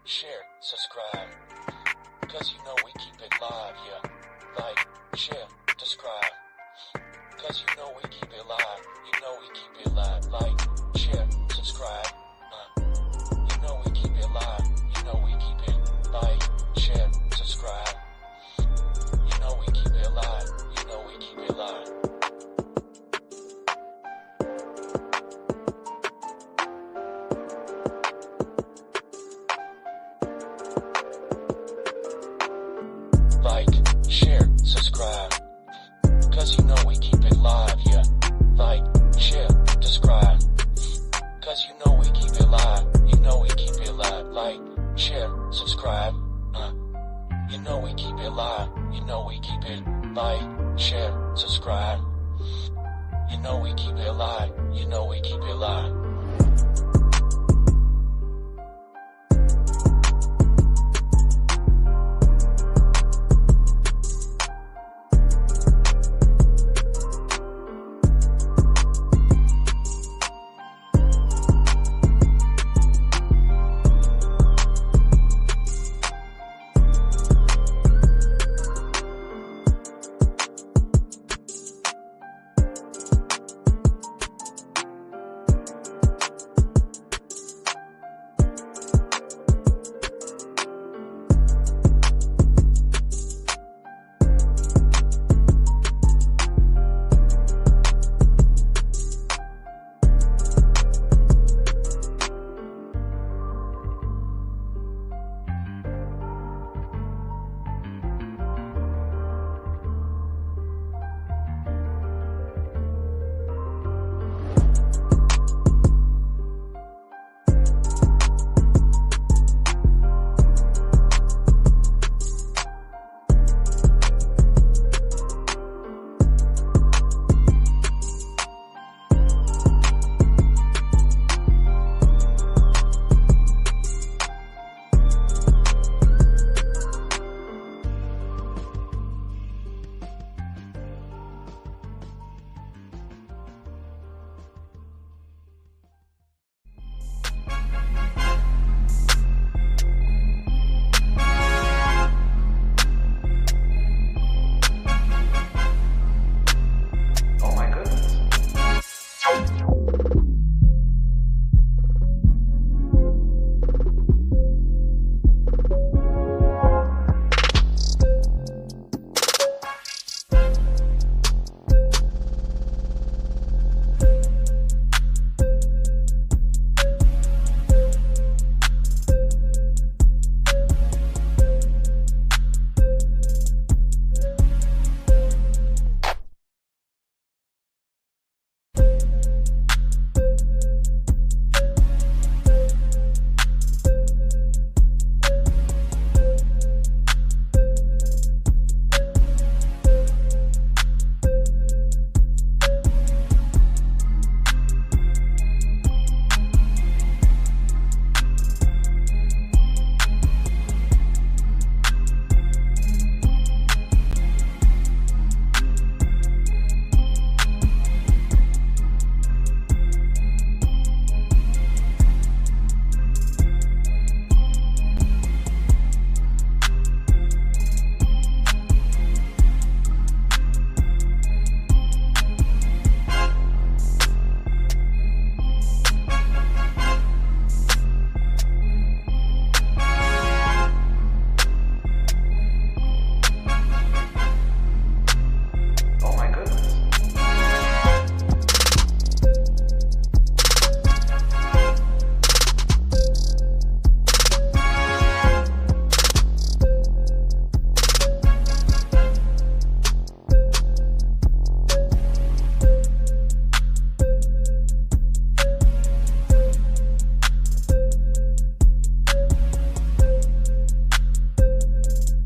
share, subscribe. Cause you know we keep it live, yeah. Like, share, subscribe. Cause you know we keep it live. You know we keep it live. Like, share, subscribe. You know we keep it live. You know we keep it like, share, subscribe. You know we keep it live. You know we keep it live. Like, share, subscribe. Cause you know we keep it live, yeah. Like, share, subscribe. Cause you know we keep it live. You know we keep it live. Like, share, subscribe. You know we keep it live. You know we keep it like, share, subscribe. You know we keep it live. You know we keep it live.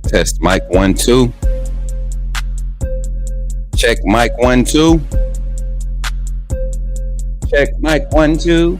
Test mic 1 2. Check mic 1 2. Check mic 1 2.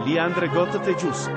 Leandre Gotte Jus.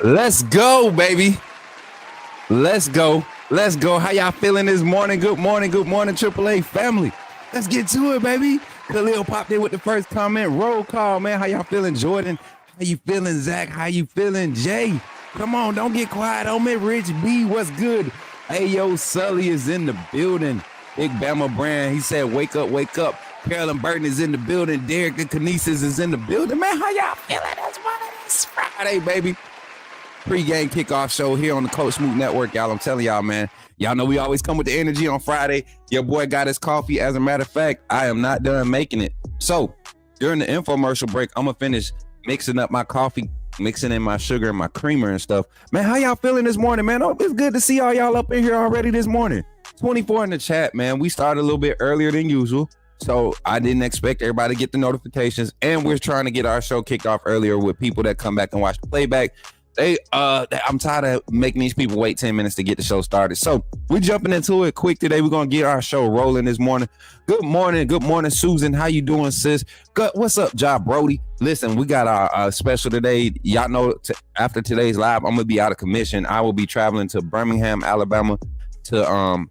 Let's go, baby. Let's go. Let's go. How y'all feeling this morning? Good morning, AAA family. Let's get to it, baby. Khalil popped in with the first comment. Roll call, man. How y'all feeling, Jordan? How you feeling, Zach? How you feeling, Jay? Come on, don't get quiet on me. Rich B, what's good? Hey, yo, Sully is in the building. Big Bama Brand, he said, wake up, wake up. Carolyn Burton is in the building. Derek the Kinesis is in the building. Man, how y'all feeling this morning? It's Friday, baby. Pre-game kickoff show here on the Coach Smook Network, y'all. I'm telling y'all, man. Y'all know we always come with the energy on Friday. Your boy got his coffee. As a matter of fact, I am not done making it. So during the infomercial break, I'm going to finish mixing up my coffee, mixing in my sugar and my creamer and stuff. Man, how y'all feeling this morning, man? Oh, it's good to see all y'all up in here already this morning. 24 in the chat, man. We started a little bit earlier than usual, so I didn't expect everybody to get the notifications, and we're trying to get our show kicked off earlier with people that come back and watch the playback. I'm tired of making these people wait 10 minutes to get the show started. So we're jumping into it quick today. We're going to get our show rolling this morning. Good morning, Susan. How you doing, sis? Good. What's up, Job Brody? Listen, we got our special today. Y'all know after today's live, I'm going to be out of commission. I will be traveling to Birmingham, Alabama to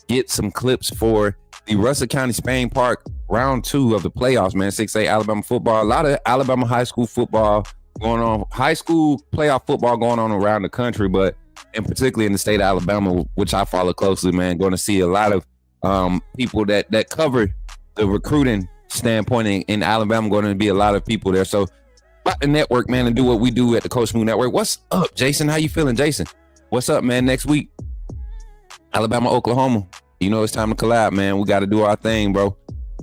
get some clips for the Russell County Spain Park round 2 of the playoffs, man. 6A Alabama football. A lot of Alabama high school football going on, high school playoff football going on around the country, but in particularly in the state of Alabama, which I follow closely, man. Going to see a lot of people that cover the recruiting standpoint in Alabama. Going to be a lot of people there. So about the network, man, and do what we do at the Coach Smook Network. What's up, Jason? How you feeling, Jason? What's up, man? Next week, Alabama, Oklahoma. You know it's time to collab, man. We got to do our thing, bro.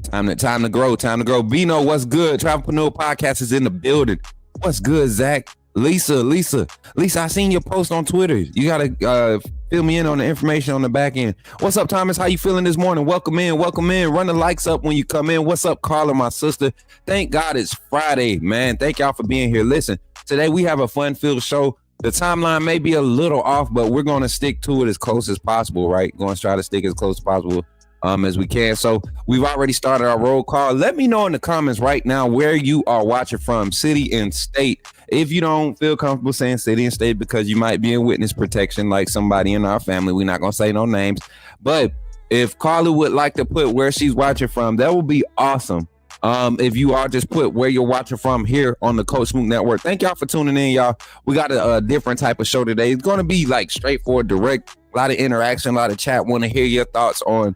Time to grow. Bino, what's good? Travelpreneur Podcast is in the building. What's good, Zach? Lisa, I seen your post on Twitter. You gotta fill me in on the information on the back end. What's up, Thomas? How you feeling this morning? Welcome in. Run the likes up when you come in. What's up, Carla, my sister? Thank God it's Friday, man. Thank y'all for being here. Listen, today we have a fun-filled show. The timeline may be a little off, but we're going to stick to it as close as possible, right? Going to try to stick as close as possible as we can. So we've already started our roll call. Let me know in the comments right now where you are watching from, city and state. If you don't feel comfortable saying city and state because you might be in witness protection like somebody in our family, we're not going to say no names. But if Carla would like to put where she's watching from, that would be awesome. If you are, just put where you're watching from here on the Coach Smook Network. Thank y'all for tuning in, y'all. We got a different type of show today. It's going to be like straightforward, direct, a lot of interaction, a lot of chat. Want to hear your thoughts on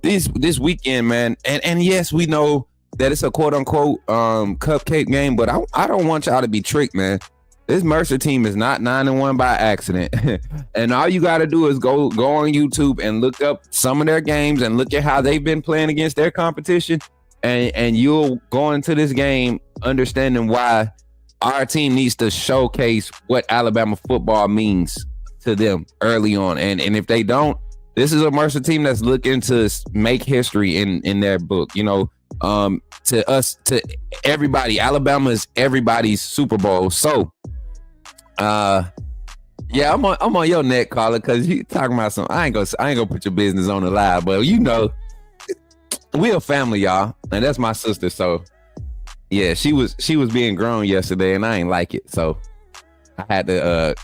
this weekend, man. And yes, we know that it's a quote unquote cupcake game, but I don't want y'all to be tricked, man. This Mercer team is not 9-1 by accident. And all you got to do is go on YouTube and look up some of their games and look at how they've been playing against their competition. And you'll go into this game understanding why our team needs to showcase what Alabama football means to them early on. And if they don't, this is a Mercer team that's looking to make history in their book. You know, to everybody, Alabama is everybody's Super Bowl. So Yeah, I'm on your neck, caller, because you talking about some. I ain't gonna put your business on the live, but we a family, y'all, and that's my sister. So yeah, she was being grown yesterday, and I ain't like it. So I had to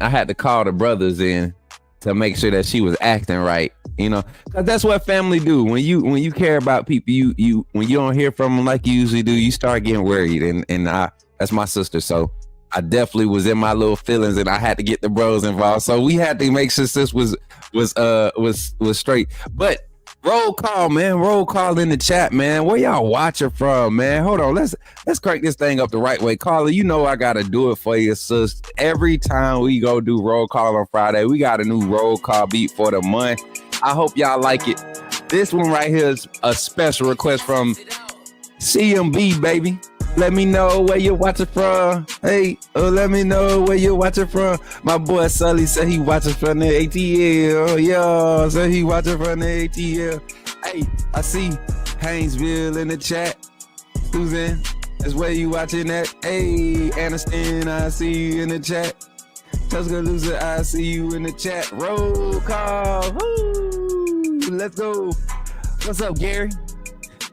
I had to call the brothers in to make sure that she was acting right. Cause that's what family do. When you care about people, you when you don't hear from them like you usually do, you start getting worried. And that's my sister. So I definitely was in my little feelings, and I had to get the bros involved. So we had to make sure this was straight. But roll call, man. Roll call in the chat, man. Where y'all watching from, man? Hold on. Let's crank this thing up the right way. Caller, I gotta do it for you, sis. Every time we go do roll call on Friday, we got a new roll call beat for the month. I hope y'all like it. This one right here is a special request from CMB, baby. Let me know where you're watching from. Hey, let me know where you're watching from. My boy Sully said he watching from the ATL. Yeah, so he watching from the ATL. Hey, I see Haynesville in the chat. Susan, that's where you watching at. Hey, Aniston, I see you in the chat. Tuscaloosa, I see you in the chat. Roll call. Woo, let's go. What's up, Gary?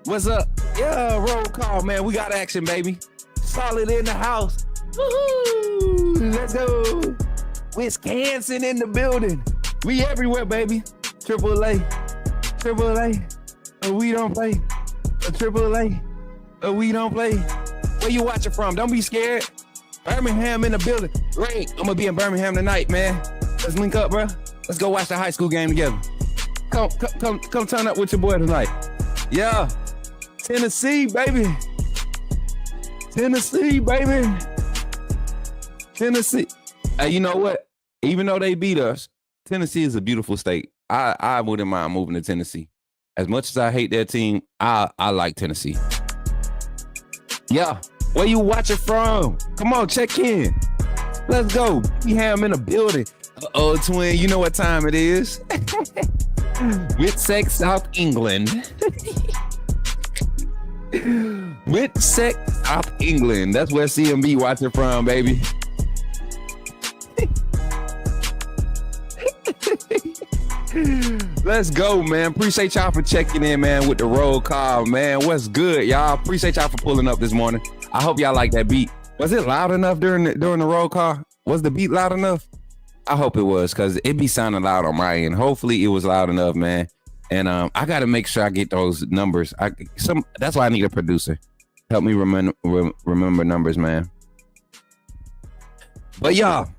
What's up? Yeah, roll call, man. We got action, baby. Solid in the house. Woo-hoo. Let's go. Wisconsin in the building. We everywhere, baby. Triple A. We don't play. Triple A. We don't play. Where you watching from? Don't be scared. Birmingham in the building. Great. I'm gonna be in Birmingham tonight, man. Let's link up, bro. Let's go watch the high school game together. Come turn up with your boy tonight. Yeah. Tennessee, baby. Tennessee. Hey, you know what? Even though they beat us, Tennessee is a beautiful state. I wouldn't mind moving to Tennessee. As much as I hate that team, I like Tennessee. Yeah. Where you watching from? Come on, check in. Let's go. Birmingham in the building. Uh-oh, twin, you know what time it is. Whitsex, South England. Whitsex, South England. That's where CMB watching from, baby. Let's go, man. Appreciate y'all for checking in, man, with the roll call, man. What's good, y'all? Appreciate y'all for pulling up this morning. I hope y'all like that beat. Was it loud enough during the roll call? Was the beat loud enough? I hope it was, because it be sounding loud on my end. Hopefully it was loud enough, man. And I got to make sure I get those numbers. That's why I need a producer. Help me remember numbers, man. But y'all,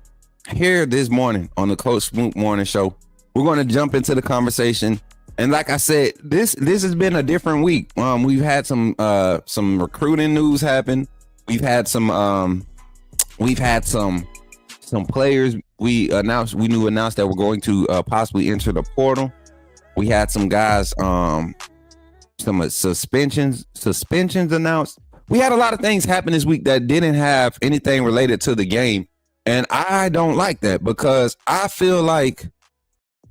here this morning on the Coach Smook Morning Show, we're going to jump into the conversation. And like I said, this has been a different week. We've had some recruiting news happen. We've had some players we announced that we're going to possibly enter the portal. We had some guys, some suspensions announced. We had a lot of things happen this week that didn't have anything related to the game. And I don't like that, because I feel like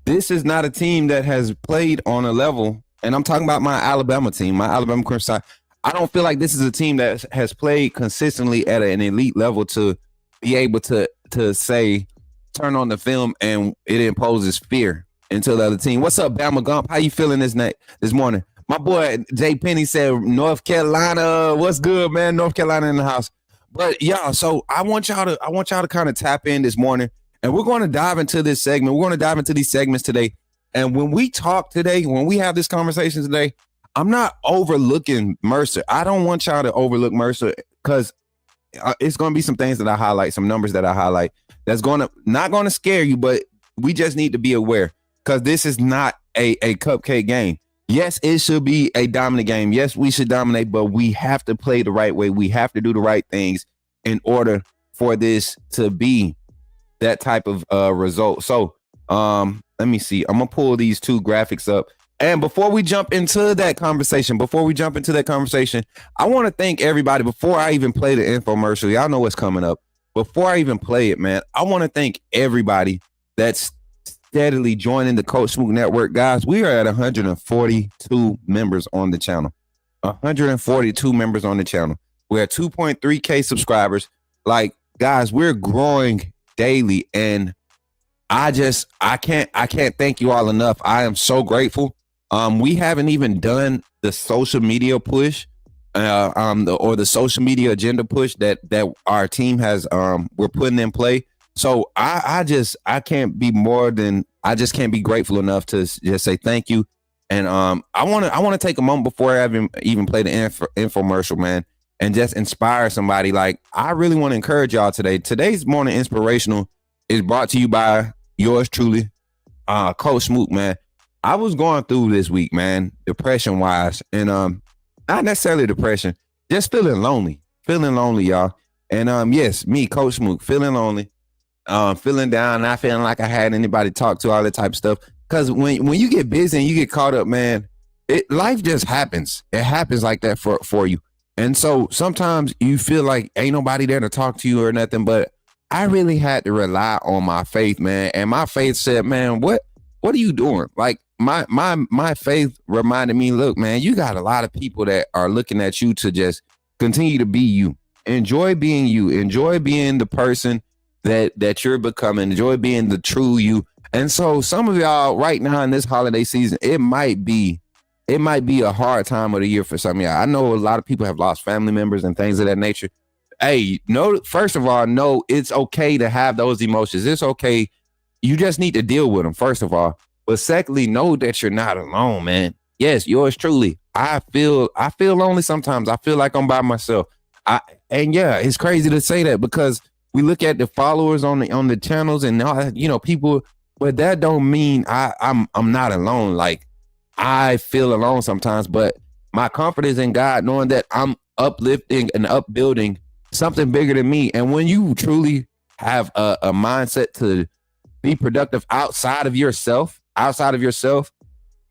this is not a team that has played on a level. And I'm talking about my Alabama team, my Alabama Crimson. I don't feel like this is a team that has played consistently at an elite level to be able to say, turn on the film and it imposes fear into the other team. What's up, Bama Gump? How you feeling this morning? My boy Jay Penny said North Carolina. What's good, man? North Carolina in the house. But yeah, so I want y'all to kind of tap in this morning, and we're going to dive into this segment. We're going to dive into these segments today. And when we talk today, when we have this conversation today, I'm not overlooking Mercer. I don't want y'all to overlook Mercer, because it's going to be some things that I highlight, some numbers that I highlight that's not going to scare you, but we just need to be aware, because this is not a cupcake game. Yes, it should be a dominant game. Yes, we should dominate, but we have to play the right way. We have to do the right things in order for this to be that type of result. So let me see. I'm going to pull these two graphics up. And before we jump into that conversation, I want to thank everybody. Before I even play the infomercial, y'all know what's coming up. Before I even play it, man, I want to thank everybody that's steadily joining the Coach Smook Network. Guys, we are at 142 members on the channel. 142 members on the channel. We're at 2.3K subscribers. Like, guys, we're growing daily, and I can't thank you all enough. I am so grateful. We haven't even done the social media push, the social media agenda push that our team has we're putting in play. So I can't be I just can't be grateful enough to just say thank you. And I want to take a moment before I even play the infomercial, man, and just inspire somebody. Like, I really want to encourage y'all today. Today's morning inspirational is brought to you by yours truly, Coach Smook, man. I was going through this week, man, depression wise, and not necessarily depression, just feeling lonely, y'all. And yes, me, Coach Smook, feeling lonely, feeling down, not feeling like I had anybody to talk to, all that type of stuff. Because when you get busy and you get caught up, man, life just happens. It happens like that for you. And so sometimes you feel like ain't nobody there to talk to you or nothing, but I really had to rely on my faith, man. And my faith said, man, what are you doing? Like, my faith reminded me, look, man, you got a lot of people that are looking at you to just continue to be you. Enjoy being you. Enjoy being the person that you're becoming. Enjoy being the true you. And so some of y'all right now in this holiday season, it might be a hard time of the year for some of y'all. I know a lot of people have lost family members and things of that nature. Hey, first of all, no, it's okay to have those emotions. It's okay. You just need to deal with them, first of all. But secondly, know that you're not alone, man. Yes, yours truly. I feel lonely sometimes. I feel like I'm by myself. And yeah, it's crazy to say that because we look at the followers on the channels and people, but that don't mean I'm not alone. Like, I feel alone sometimes, but my comfort is in God, knowing that I'm uplifting and upbuilding something bigger than me. And when you truly have a mindset to be productive outside of yourself,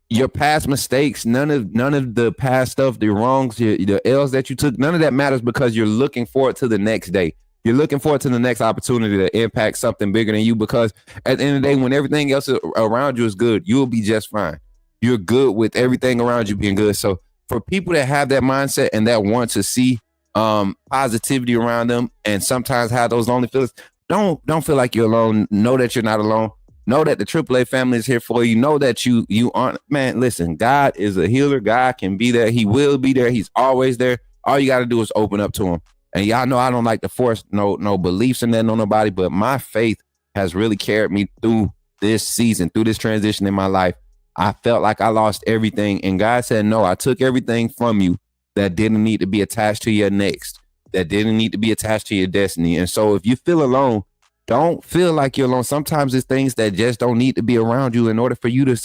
your past mistakes, none of the past stuff, the wrongs, the L's that you took, none of that matters because you're looking forward to the next day. You're looking forward to the next opportunity to impact something bigger than you, because at the end of the day, when everything else around you is good, you'll be just fine. You're good with everything around you being good. So for people that have that mindset and that want to see positivity around them and sometimes have those lonely feelings, don't feel like you're alone. Know that you're not alone. Know that the AAA family is here for you. Know that you aren't, man, listen, God is a healer. God can be there. He will be there. He's always there. All you got to do is open up to him. And y'all know I don't like to force no beliefs in that on nobody, but my faith has really carried me through this season, through this transition in my life. I felt like I lost everything. And God said, no, I took everything from you that didn't need to be attached to your next, that didn't need to be attached to your destiny. And so if you feel alone, don't feel like you're alone. Sometimes it's things that just don't need to be around you in order for you to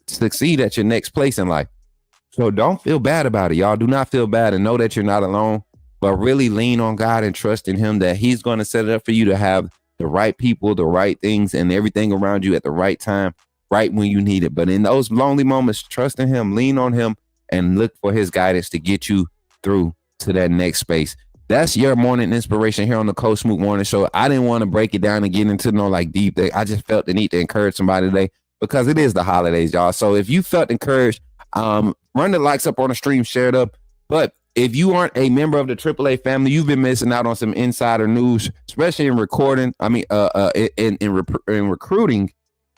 succeed at your next place in life. So don't feel bad about it, y'all. Do not feel bad, and know that you're not alone, but really lean on God and trust in him that he's going to set it up for you to have the right people, the right things, and everything around you at the right time, right when you need it. But in those lonely moments, trust in him, lean on him, and look for his guidance to get you through to that next space. That's your morning inspiration here on the Coach Smook Morning Show. I didn't want to break it down and get into deep thing. I just felt the need to encourage somebody today because it is the holidays, y'all. So if you felt encouraged, run the likes up on the stream, share it up. But if you aren't a member of the AAA family, you've been missing out on some insider news, especially in recruiting.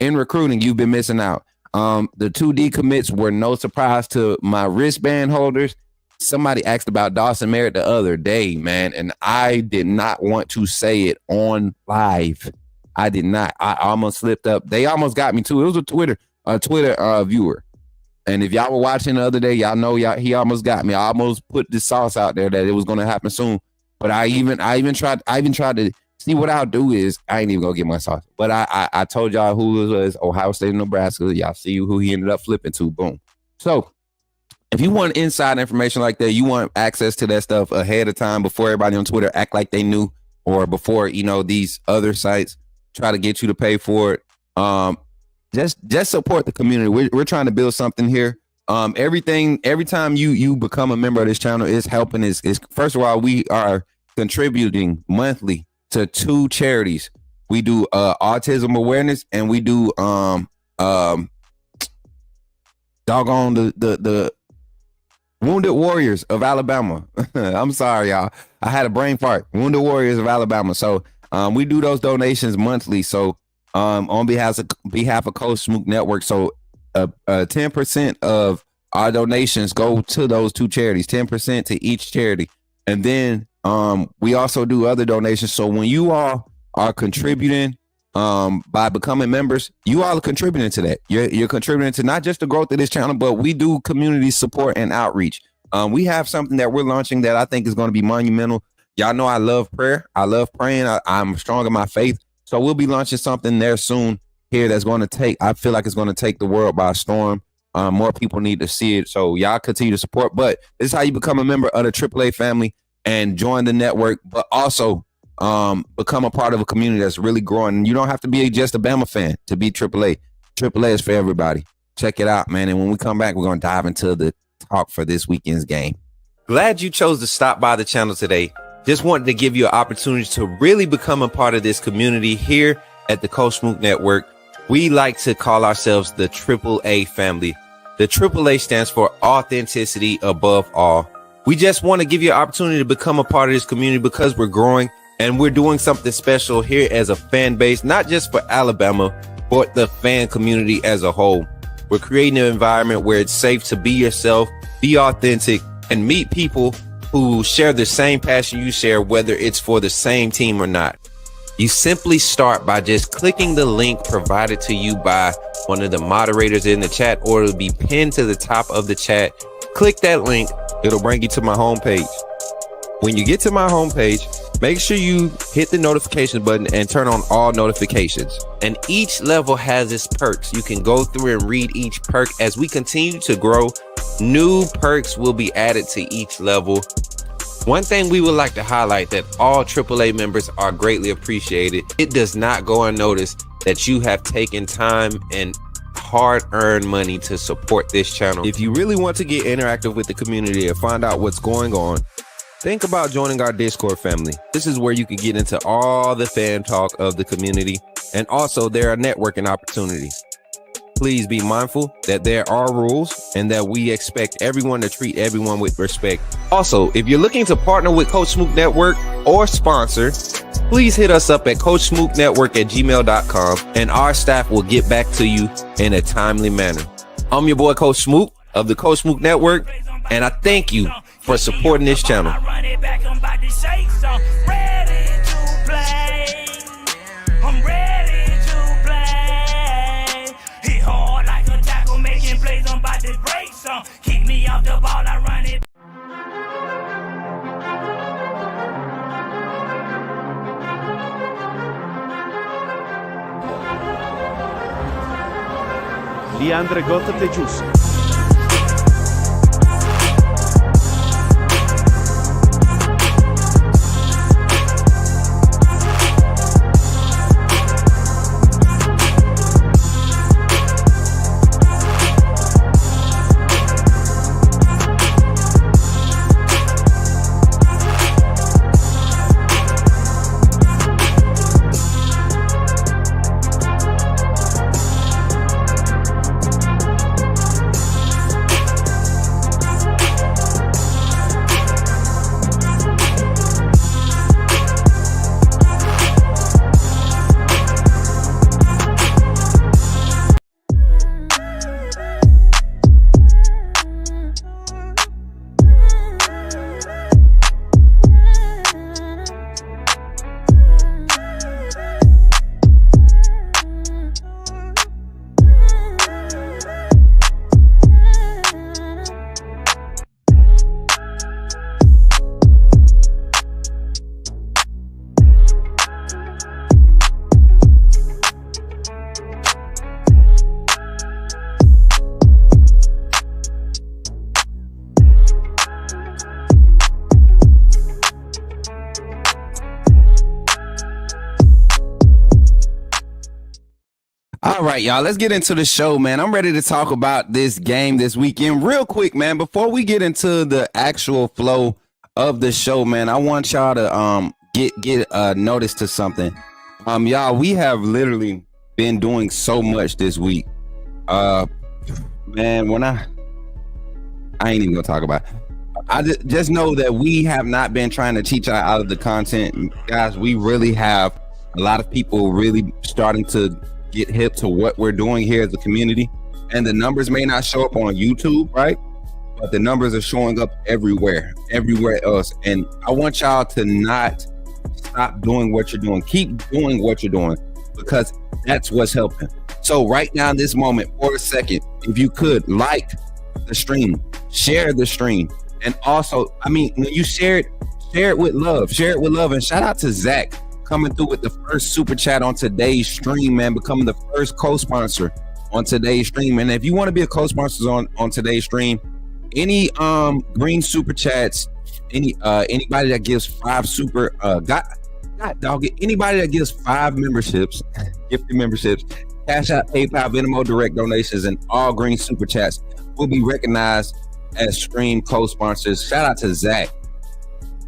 In recruiting, you've been missing out. The 2D commits were no surprise to my wristband holders. Somebody asked about Dawson Merritt the other day, man, and I did not want to say it on live. I did not. I almost slipped up. They almost got me too. It was a Twitter viewer. And if y'all were watching the other day, y'all know he almost got me. I almost put this sauce out there that it was going to happen soon. But I even tried to see what I'll do is I ain't even gonna get my sauce. But I told y'all who it was, Ohio State and Nebraska. Y'all see who he ended up flipping to. Boom. So if you want inside information like that, you want access to that stuff ahead of time before everybody on Twitter act like they knew, or before, these other sites try to get you to pay for it. Just support the community. We're trying to build something here. Every time you become a member of this channel is helping. Is first of all, we are contributing monthly to 2 charities. We do autism awareness, and we do doggone the Wounded Warriors of Alabama. I'm sorry, y'all. I had a brain fart. Wounded Warriors of Alabama. So we do those donations monthly. So on behalf of Coach Smook Network, so 10% of our donations go to those two charities, 10% to each charity. And then we also do other donations. So when you all are contributing by becoming members, you all are contributing to that. You're contributing to not just the growth of this channel, but we do community support and outreach. We have something that we're launching that I think is going to be monumental. Y'all know I love prayer. I love praying. I'm strong in my faith. So we'll be launching something there soon here that's going to I feel like it's going to take the world by storm. More people need to see it. So y'all continue to support. But this is how you become a member of the AAA family and join the network, but also become a part of a community that's really growing. You don't have to be just a Bama fan to be AAA. AAA is for everybody. Check it out, man. And when we come back, we're going to dive into the talk for this weekend's game. Glad you chose to stop by the channel today. Just wanted to give you an opportunity to really become a part of this community here at the Coach Smook Network. We like to call ourselves the AAA family. The AAA stands for authenticity above all. We just want to give you an opportunity to become a part of this community because we're growing and we're doing something special here as a fan base, not just for Alabama, but the fan community as a whole. We're creating an environment where it's safe to be yourself, be authentic, and meet people who share the same passion you share, whether it's for the same team or not. You simply start by just clicking the link provided to you by one of the moderators in the chat, or it'll be pinned to the top of the chat. Click that link. It'll bring you to my homepage. When you get to my homepage, make sure you hit the notification button and turn on all notifications. And each level has its perks. You can go through and read each perk. As we continue to grow, new perks will be added to each level. One thing we would like to highlight that all AAA members are greatly appreciated. It does not go unnoticed that you have taken time and hard-earned money to support this channel. If you really want to get interactive with the community and find out what's going on, think about joining our Discord family. This is where you can get into all the fan talk of the community, and also there are networking opportunities. Please be mindful that there are rules and that we expect everyone to treat everyone with respect. Also, if you're looking to partner with Coach Smook Network or sponsor, please hit us up at coachsmooknetwork@gmail.com and our staff will get back to you in a timely manner. I'm your boy Coach Smook of the Coach Smook Network, and I thank you for supporting this channel. Keep me off the ball, I run it. Leandre Gotate Gius. All right, y'all, let's get into the show, man. I'm ready to talk about this game this weekend real quick, man. Before we get into the actual flow of the show, man, I want y'all to get notice to something. Y'all, we have literally been doing so much this week. Man, when I ain't even gonna talk about it. I just know that we have not been trying to teach out of the content, guys. We really have a lot of people really starting to get hip to what we're doing here as a community, and the numbers may not show up on YouTube, right? But the numbers are showing up everywhere else. And I want y'all to not stop doing what you're doing. Keep doing what you're doing, because that's what's helping. So right now in this moment, for a second, if you could like the stream, share the stream. And also, I mean, when you share it with love. Share it with love. And shout out to Zach coming through with the first super chat on today's stream, man, becoming the first co-sponsor on today's stream. And if you want to be a co-sponsor on today's stream, any green super chats, anybody that gives 5 super anybody that gives 5 memberships, gifted memberships, Cashapp, PayPal, Venmo, direct donations, and all green super chats will be recognized as stream co-sponsors. Shout out to Zach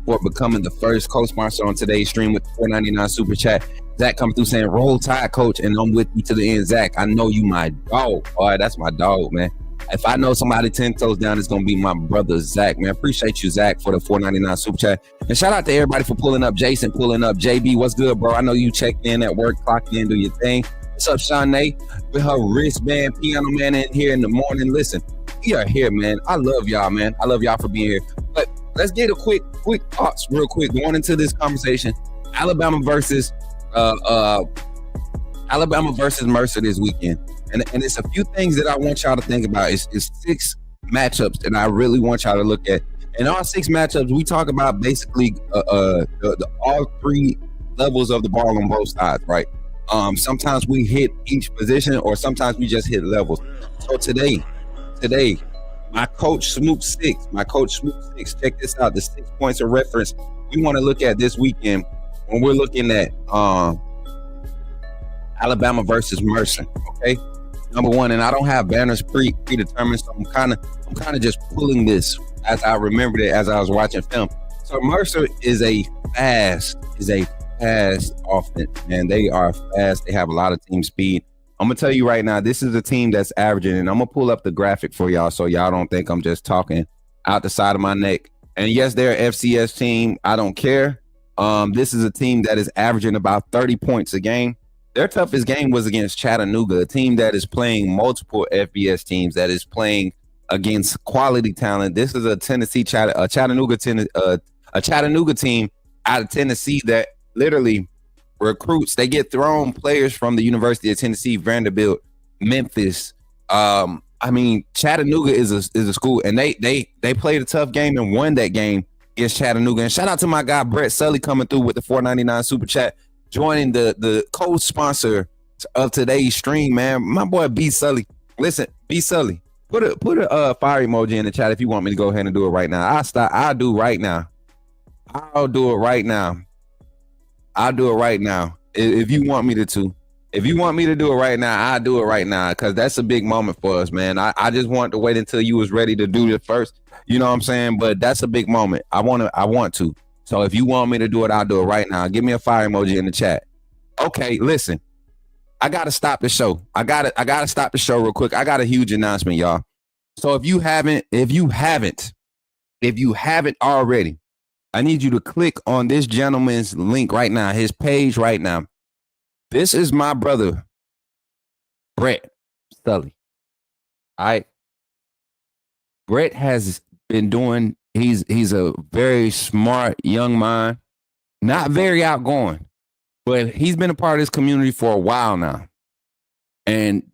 for becoming the first co-sponsor on today's stream with the $4.99 super chat. Zach coming through saying, "Roll Tide, coach," and I'm with you to the end. Zach, I know you my dog. All right, that's my dog, man. If I know somebody 10 toes down, it's gonna be my brother Zach, man. Appreciate you, Zach, for the $4.99 super chat. And shout out to everybody for pulling up. Jason pulling up. JB, what's good, bro? I know you checked in at work, clocked in, do your thing. What's up, Shanae? With her wristband, piano man in here in the morning. Listen, we are here, man. I love y'all, man. I love y'all for being here. But let's get a quick thoughts real quick going into this conversation. Alabama versus Mercer this weekend. And it's a few things that I want y'all to think about. It's 6 matchups that I really want y'all to look at. And all 6 matchups, we talk about basically the all 3 levels of the ball on both sides, right? Sometimes we hit each position, or sometimes we just hit levels. So today, my Coach Smook 6, check this out, the 6 points of reference we want to look at this weekend when we're looking at Alabama versus Mercer, okay? Number 1, and I don't have banners predetermined, so I'm kind of just pulling this as I remembered it as I was watching film. So Mercer is a fast offense, and they are fast. They have a lot of team speed. I'm gonna tell you right now, this is a team that's averaging, and I'm gonna pull up the graphic for y'all so y'all don't think I'm just talking out the side of my neck. And yes, they're an FCS team. I don't care. This is a team that is averaging about 30 points a game. Their toughest game was against Chattanooga, a team that is playing multiple FBS teams, that is playing against quality talent. This is a Chattanooga team out of Tennessee that literally recruits. They get thrown players from the University of Tennessee, Vanderbilt, Memphis. Chattanooga is a school, and they played a tough game and won that game against Chattanooga. And shout out to my guy Brett Sully coming through with the $4.99 super chat, joining the co-sponsor of today's stream, man. My boy B Sully. Listen, B Sully, put a fire emoji in the chat if you want me to go ahead and do it right now. I'll do it right now. I'll do it right now. If you want me to. If you want me to do it right now, I'll do it right now, because that's a big moment for us, man. I just want to wait until you was ready to do it first. You know what I'm saying? But that's a big moment. I want to. So if you want me to do it, I'll do it right now. Give me a fire emoji in the chat. Okay, listen. I gotta stop the show. I gotta stop the show real quick. I got a huge announcement, y'all. So if you haven't already, I need you to click on this gentleman's link right now, his page right now. This is my brother, Brett Sully. All right. Brett has been doing, he's a very smart young mind, not very outgoing, but he's been a part of this community for a while now. And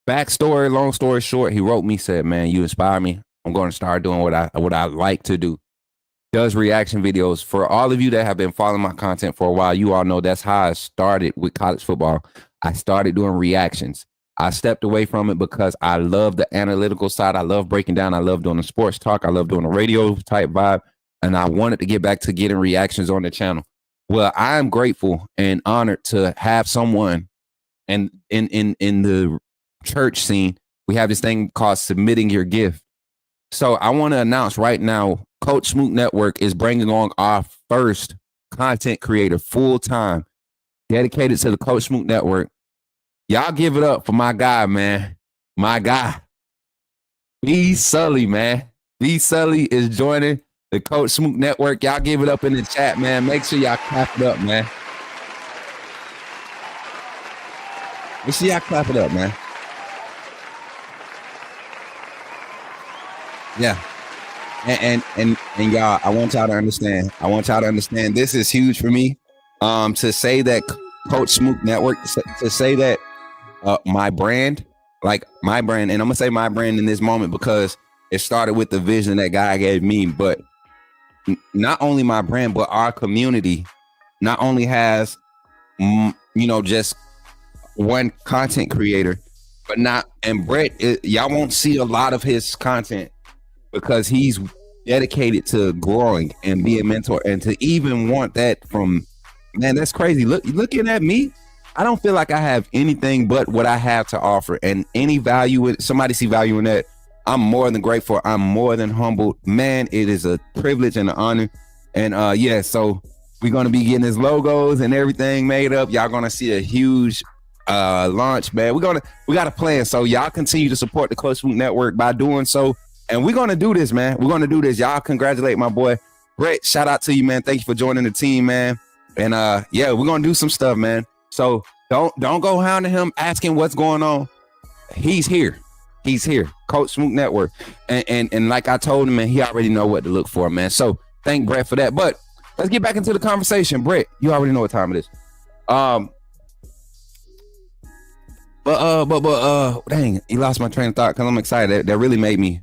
backstory, long story short, he wrote me, said, "Man, you inspire me. I'm going to start doing what I like to do." Does reaction videos. For all of you that have been following my content for a while, you all know that's how I started with college football. I started doing reactions. I stepped away from it because I love the analytical side. I love breaking down. I love doing the sports talk. I love doing the radio type vibe. And I wanted to get back to getting reactions on the channel. Well, I am grateful and honored to have someone, and in the church scene, we have this thing called submitting your gift. So I want to announce right now, Coach Smook Network is bringing on our first content creator full-time, dedicated to the Coach Smook Network. Y'all give it up for my guy, man. My guy. B Sully, man. B Sully is joining the Coach Smook Network. Y'all give it up in the chat, man. Make sure y'all clap it up, man. Make sure y'all clap it up, man. Yeah. And y'all, I want y'all to understand. This is huge for me. To say that Coach Smook Network, to say that my brand, and I'm gonna say my brand in this moment because it started with the vision that God gave me. But not only my brand, but our community not only has, just one content creator, and Brett, y'all won't see a lot of his content because he's dedicated to growing and being a mentor, and to even want that from, man, that's crazy. Looking at me, I don't feel like I have anything but what I have to offer, and any value, somebody see value in that, I'm more than grateful. I'm more than humbled, man. It is a privilege and an honor. And so we're going to be getting his logos and everything made up. Y'all going to see a huge launch, man. We got a plan. So y'all continue to support the Coach Smook Network by doing so. And we're going to do this, man. We're going to do this. Y'all congratulate my boy Brett. Shout out to you, man. Thank you for joining the team, man. And we're going to do some stuff, man. So don't go hounding him asking what's going on. He's here. Coach Smook Network. And like I told him, man, he already know what to look for, man. So thank Brett for that. But let's get back into the conversation. Brett, you already know what time it is. Dang, you lost my train of thought because I'm excited. That really made me,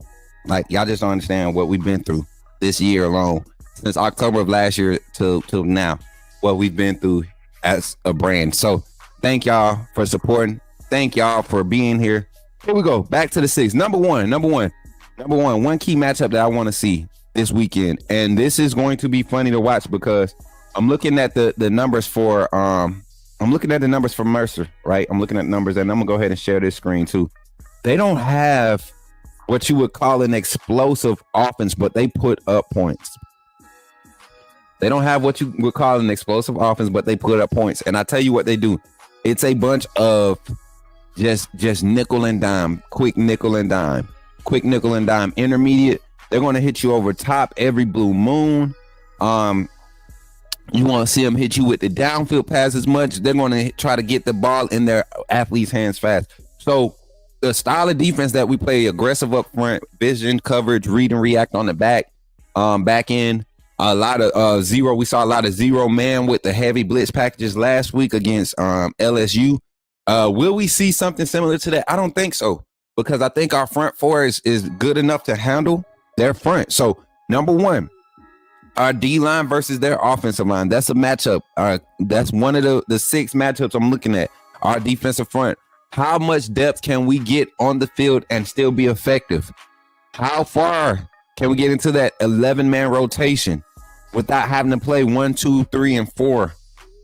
y'all just don't understand what we've been through this year alone, since October of last year till now, what we've been through as a brand. So thank y'all for supporting. Thank y'all for being here. Here we go. Back to the six. Number one key matchup that I want to see this weekend. And this is going to be funny to watch because I'm looking at the numbers for Mercer, right? I'm looking at numbers, and I'm gonna go ahead and share this screen too. They don't have what you would call an explosive offense, but they put up points. They don't have what you would call an explosive offense, but they put up points. And I tell you what they do. It's a bunch of just nickel and dime, quick nickel and dime, intermediate. They're going to hit you over top every blue moon. You want to see them hit you with the downfield pass as much. They're going to try to get the ball in their athletes' hands fast. So the style of defense that we play, aggressive up front, vision, coverage, read and react on the back end. A lot of zero. We saw a lot of zero man with the heavy blitz packages last week against LSU. Will we see something similar to that? I don't think so, because I think our front four is good enough to handle their front. So number one, our D line versus their offensive line. That's a matchup. That's one of the six matchups I'm looking at. Our defensive front. How much depth can we get on the field and still be effective? How far can we get into that 11-man rotation without having to play 1, 2, 3, and 4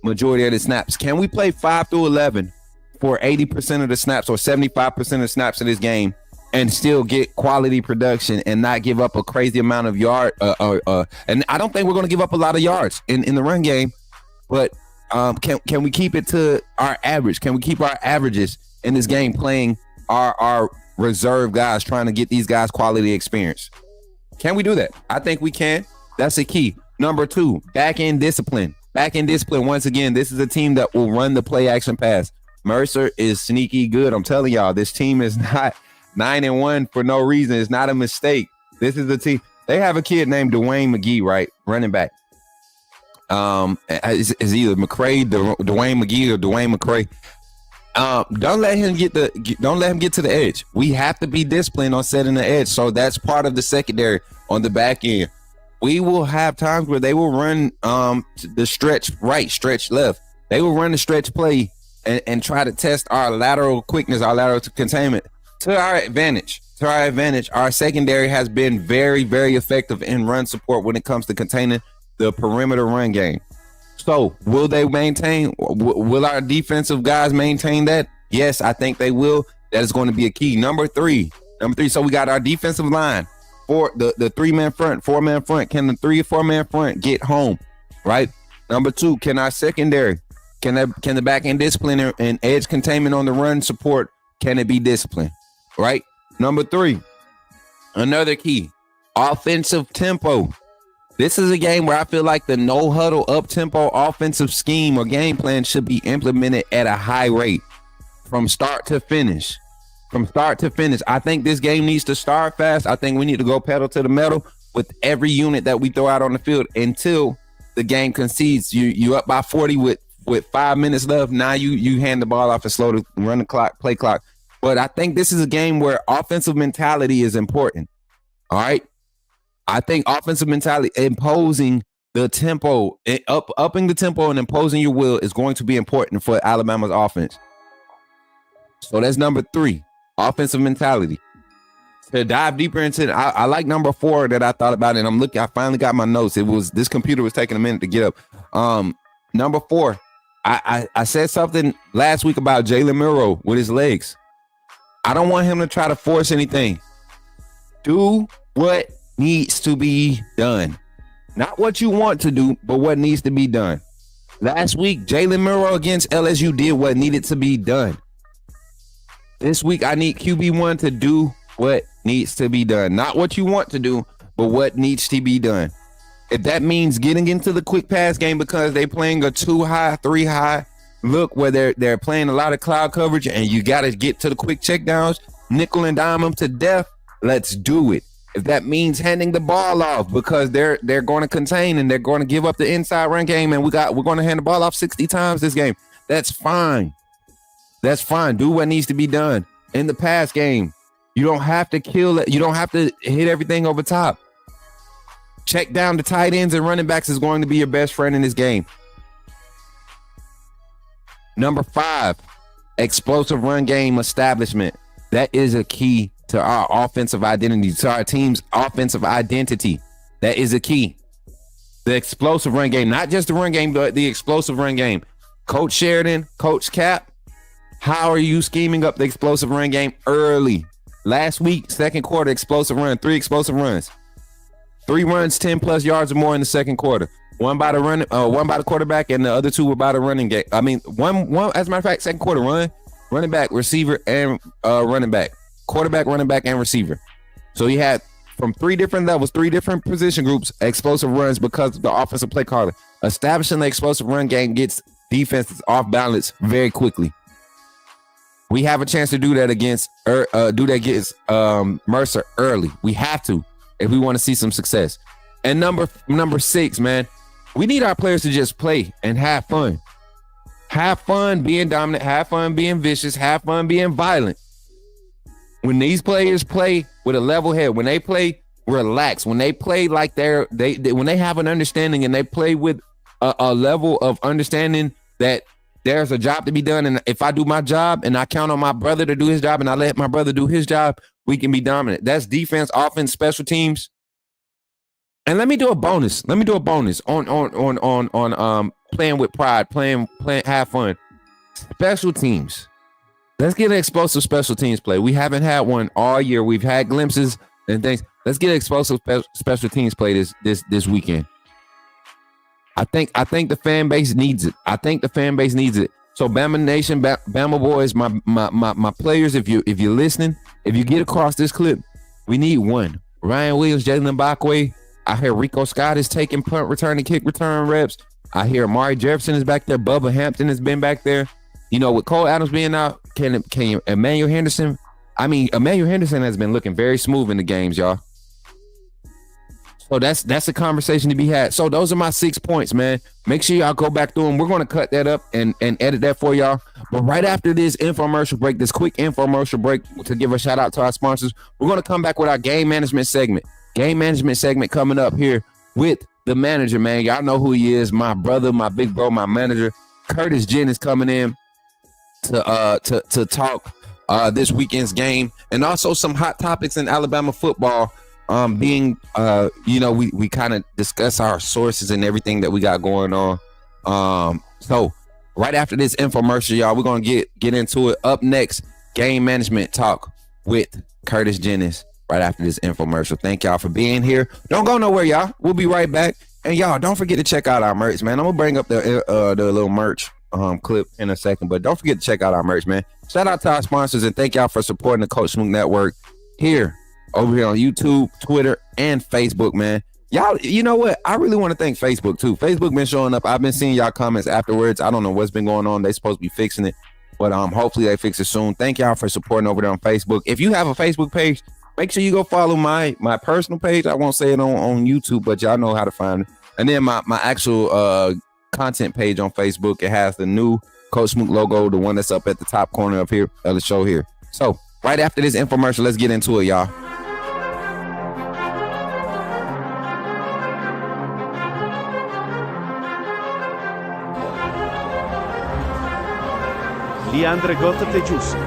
majority of the snaps? Can we play 5 through 11 for 80% of the snaps or 75% of the snaps of this game and still get quality production and not give up a crazy amount of yard? And I don't think we're going to give up a lot of yards in the run game, but can we keep it to our average? Can we keep our averages in this game playing our reserve guys, trying to get these guys quality experience? Can we do that? I think we can. That's a key. Number two, back end discipline. Once again, this is a team that will run the play action pass. Mercer is sneaky good. I'm telling y'all, this team is not 9-1 for no reason. It's not a mistake. This is a team. They have a kid named Dwayne McGee, right? Running back. Is either Dwayne McGee or Dwayne McCray. Don't let him get to the edge. We have to be disciplined on setting the edge. So that's part of the secondary on the back end. We will have times where they will run the stretch right, stretch left. They will run the stretch play and try to test our lateral quickness, our lateral containment to our advantage. Our secondary has been very, very effective in run support when it comes to containing the perimeter run game. So will they maintain? Will our defensive guys maintain that? Yes, I think they will. That is going to be a key. Number three. So we got our defensive line for the 3-man front, 4-man front. Can the 3 or 4-man front get home? Right. Number two, can our secondary, can the back end discipline and edge containment on the run support, can it be disciplined? Right. Number three, Another key, offensive tempo. This is a game where I feel like the no huddle up tempo offensive scheme or game plan should be implemented at a high rate from start to finish. I think this game needs to start fast. I think we need to go pedal to the metal with every unit that we throw out on the field until the game concedes. You up by 40 with 5 minutes left. Now you hand the ball off and slow to run the clock, play clock. But I think this is a game where offensive mentality is important. All right. I think offensive mentality, imposing the tempo, upping the tempo and imposing your will is going to be important for Alabama's offense. So that's number 3, offensive mentality. To dive deeper into it, I like number 4 that I thought about, and I finally got my notes. This computer was taking a minute to get up. Number 4, I said something last week about Jalen Milroe with his legs. I don't want him to try to force anything. Do what needs to be done. Not what you want to do, but what needs to be done. Last week, Jalen Milroe against LSU did what needed to be done. This week, I need QB1 to do what needs to be done. Not what you want to do, but what needs to be done. If that means getting into the quick pass game because they're playing a 2-high, 3-high look where they're playing a lot of cloud coverage and you got to get to the quick checkdowns, nickel and dime them to death, let's do it. If that means handing the ball off because they're going to contain and they're going to give up the inside run game and we're going to hand the ball off 60 times this game, that's fine. That's fine. Do what needs to be done. In the pass game, you don't have to kill it. You don't have to hit everything over top. Check down the tight ends and running backs is going to be your best friend in this game. Number 5, explosive run game establishment. That is a key to our offensive identity, to our team's offensive identity. That is a key. The explosive run game, not just the run game, but the explosive run game. Coach Sheridan, Coach Cap, how are you scheming up the explosive run game early? Last week, second quarter, explosive run, 3 explosive runs. 3 runs, 10 plus yards or more in the second quarter. One by the quarterback, and the other 2 were by the running game. I mean, one. As a matter of fact, second quarter running back, receiver, and running back. Quarterback, running back, and receiver. So he had from 3 different levels, 3 different position groups, explosive runs because of the offensive play caller. Establishing the explosive run game gets defenses off balance very quickly. We have a chance to do that against Mercer early. We have to if we want to see some success. And number 6, man, we need our players to just play and have fun. Have fun being dominant. Have fun being vicious. Have fun being violent. When these players play with a level head, when they play relaxed, when they play like when they have an understanding and they play with a level of understanding that there's a job to be done, and if I do my job and I count on my brother to do his job and I let my brother do his job, we can be dominant. That's defense, offense, special teams. And let me do a bonus. On playing with pride, playing, have fun. Special teams. Let's get an explosive special teams play. We haven't had one all year. We've had glimpses and things. Let's get explosive special teams play this weekend. I think the fan base needs it. So Bama Nation, Bama boys, my players, if you're listening, if you get across this clip, we need one. Ryan Williams, Jalen Mbakwe. I hear Rico Scott is taking punt return and kick return reps. I hear Amari Jefferson is back there. Bubba Hampton has been back there. You know, with Cole Adams being out, can Emmanuel Henderson? I mean, Emmanuel Henderson has been looking very smooth in the games, y'all. So that's a conversation to be had. So those are my 6 points, man. Make sure y'all go back through them. We're going to cut that up and edit that for y'all. But right after this infomercial break, this quick infomercial break to give a shout out to our sponsors, we're going to come back with our game management segment. Game management segment coming up here with the manager, man. Y'all know who he is. My brother, my big bro, my manager. Curtis Jen is coming in to talk this weekend's game and also some hot topics in Alabama football. We kind of discuss our sources and everything that we got going on. So right after this infomercial, y'all, we're going to get into it. Up next, game management talk with Curtis Jennings right after this infomercial. Thank y'all for being here. Don't go nowhere, y'all. We'll be right back. And y'all, don't forget to check out our merch, man. I'm going to bring up the little merch clip in a second, but don't forget to check out our merch, man. Shout out to our sponsors and thank y'all for supporting the Coach Smook Network here over here on YouTube, Twitter, and Facebook, man. Y'all, you know what? I really want to thank Facebook too. Facebook been showing up. I've been seeing y'all comments afterwards. I don't know what's been going on. They supposed to be fixing it, but hopefully they fix it soon. Thank y'all for supporting over there on Facebook. If you have a Facebook page, make sure you go follow my personal page. I won't say it on YouTube, but y'all know how to find it. And then my actual content page on Facebook. It has the new Coach Smook logo, the one that's up at the top corner of here of the show here. So right after this infomercial, let's get into it, y'all. Leandre gota te giusto.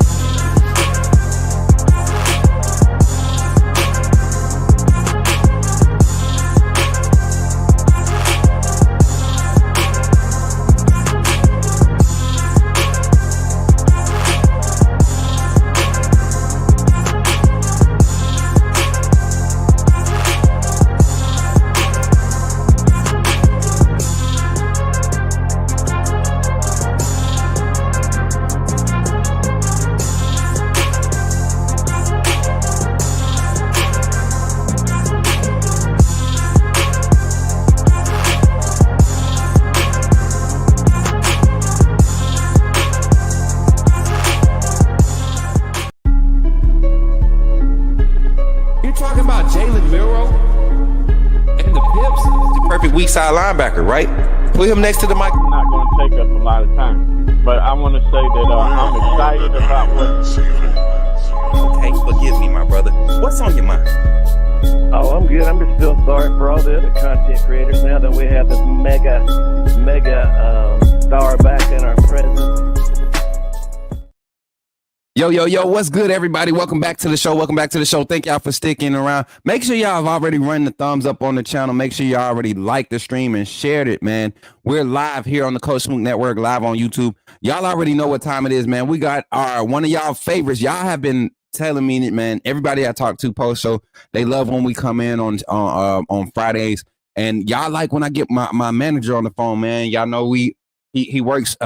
Weak side linebacker, right? Put him next to the mic. I'm not going to take up a lot of time, but I want to say that I'm excited about what. Okay, forgive me, my brother. What's on your mind? Oh, I'm good. I'm just still sorry for all the other content creators now that we have this mega star back in our presence. Yo, what's good, everybody? Welcome back to the show. Thank y'all for sticking around. Make sure y'all have already run the thumbs up on the channel. Make sure y'all already liked the stream and shared it, man. We're live here on the Coach Smook Network, live on YouTube. Y'all already know what time it is, man. We got one of y'all favorites. Y'all have been telling me it, man. Everybody I talk to post-show, they love when we come in on Fridays. And y'all like when I get my manager on the phone, man. Y'all know He worked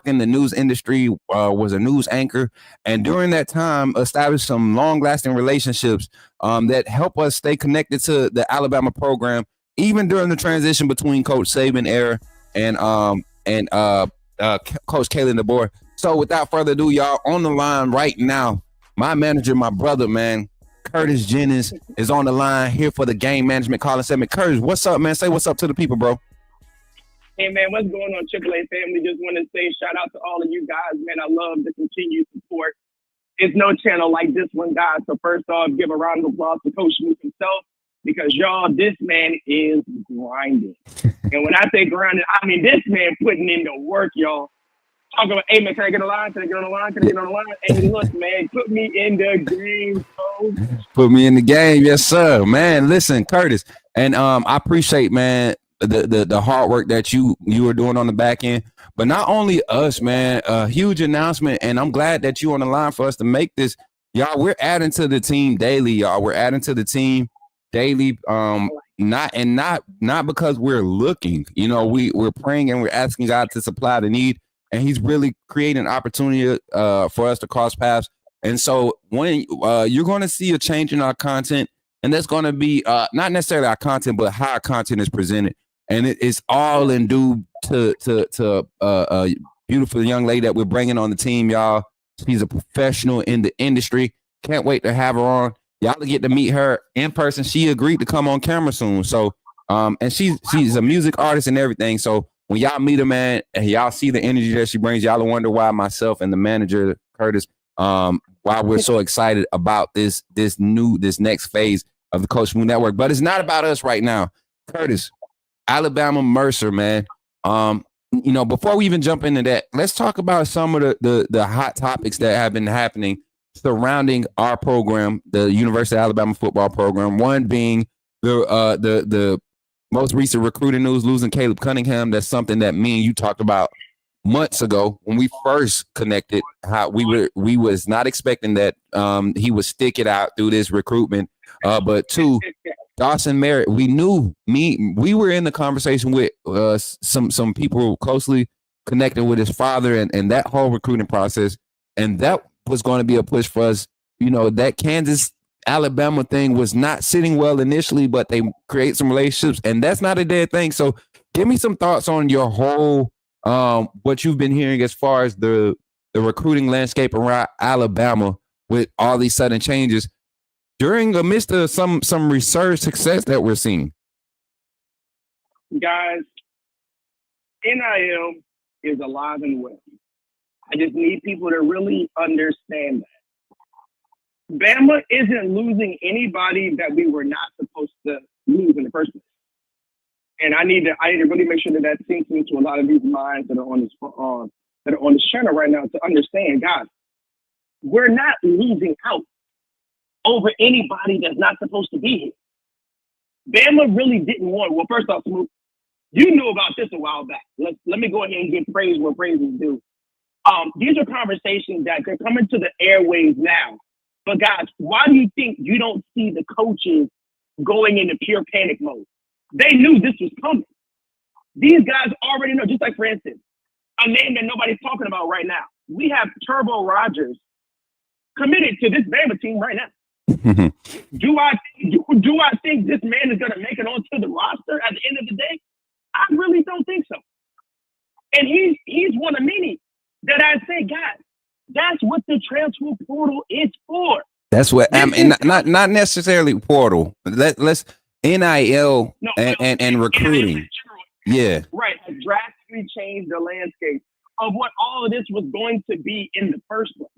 in the news industry, was a news anchor, and during that time established some long-lasting relationships that help us stay connected to the Alabama program, even during the transition between Coach Saban era and Coach Kalen DeBoer. So without further ado, y'all, on the line right now, my manager, my brother, man, Curtis Jennings is on the line here for the game management calling segment. Curtis, what's up, man? Say what's up to the people, bro. Hey, man, what's going on, AAA family? Just want to say shout out to all of you guys, man. I love the continued support. There's no channel like this one, guys. So first off, give a round of applause to Coach Smook himself because, y'all, this man is grinding. And when I say grinding, I mean this man putting in the work, y'all. Talking about, hey, man, can I get on the line? Can I get on the line? Can I get on the line? Hey, look, man, put me in the game, Coach. Put me in the game, yes, sir. Man, listen, Curtis, and I appreciate, man, the hard work that you are doing on the back end, but not only us, man, a huge announcement, and I'm glad that you on the line for us to make this. Y'all, we're adding to the team daily, y'all. We're adding to the team daily, not because we're looking, you know, we're praying and we're asking God to supply the need, and he's really creating an opportunity for us to cross paths. And so when you're going to see a change in our content, and that's going to be not necessarily our content, but how our content is presented. And it's all in due to a beautiful young lady that we're bringing on the team, y'all. She's a professional in the industry. Can't wait to have her on. Y'all get to meet her in person. She agreed to come on camera soon. So, and she's a music artist and everything. So when y'all meet her, man, and y'all see the energy that she brings, y'all will wonder why myself and the manager, Curtis, why we're so excited about this next phase of the Coach Smook Network. But it's not about us right now. Curtis, Alabama Mercer, man. You know, before we even jump into that, let's talk about some of the hot topics that have been happening surrounding our program, the University of Alabama football program. One being the most recent recruiting news, losing Caleb Cunningham. That's something that me and you talked about months ago when we first connected. How we was not expecting that he would stick it out through this recruitment. But two, Dawson Merritt, we were in the conversation with some people closely connected with his father and that whole recruiting process. And that was going to be a push for us. You know, that Kansas Alabama thing was not sitting well initially, but they create some relationships, and that's not a dead thing. So give me some thoughts on your whole what you've been hearing as far as the recruiting landscape around Alabama with all these sudden changes during the midst of some resurged success that we're seeing. Guys, NIL is alive and well. I just need people to really understand that. Bama isn't losing anybody that we were not supposed to lose in the first place. And I need to really make sure that sinks into a lot of these minds that are on this channel right now to understand, guys, we're not losing out over anybody that's not supposed to be here. Bama really didn't want. Well, first off, Smook, you knew about this a while back. Let me go ahead and give praise where praise is due. These are conversations that they're coming to the airwaves now. But guys, why do you think you don't see the coaches going into pure panic mode? They knew this was coming. These guys already know, just like for instance, a name that nobody's talking about right now. We have Turbo Rogers committed to this Bama team right now. Do I think this man is going to make it onto the roster at the end of the day? I really don't think so. And he's one of many that I say, guys, that's what the transfer portal is for. That's what I mean, not necessarily portal. Let's NIL and recruiting. Yeah. Right. Has drastically changed the landscape of what all of this was going to be in the first place.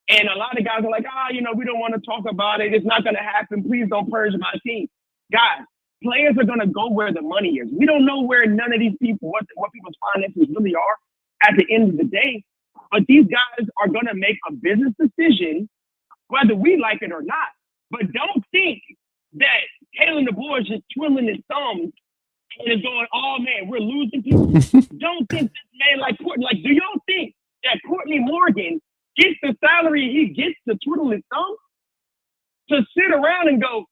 And a lot of guys are like, we don't want to talk about it. It's not going to happen. Please don't purge my team. Guys, players are going to go where the money is. We don't know where none of these people, what people's finances really are at the end of the day. But these guys are going to make a business decision, whether we like it or not. But don't think that Kalen DeBoer is just twiddling his thumbs and is going, oh, man, we're losing people. Don't think this man like Courtney. Do y'all think that Courtney Morgan gets the salary he gets to twiddle his thumbs? To sit around and go,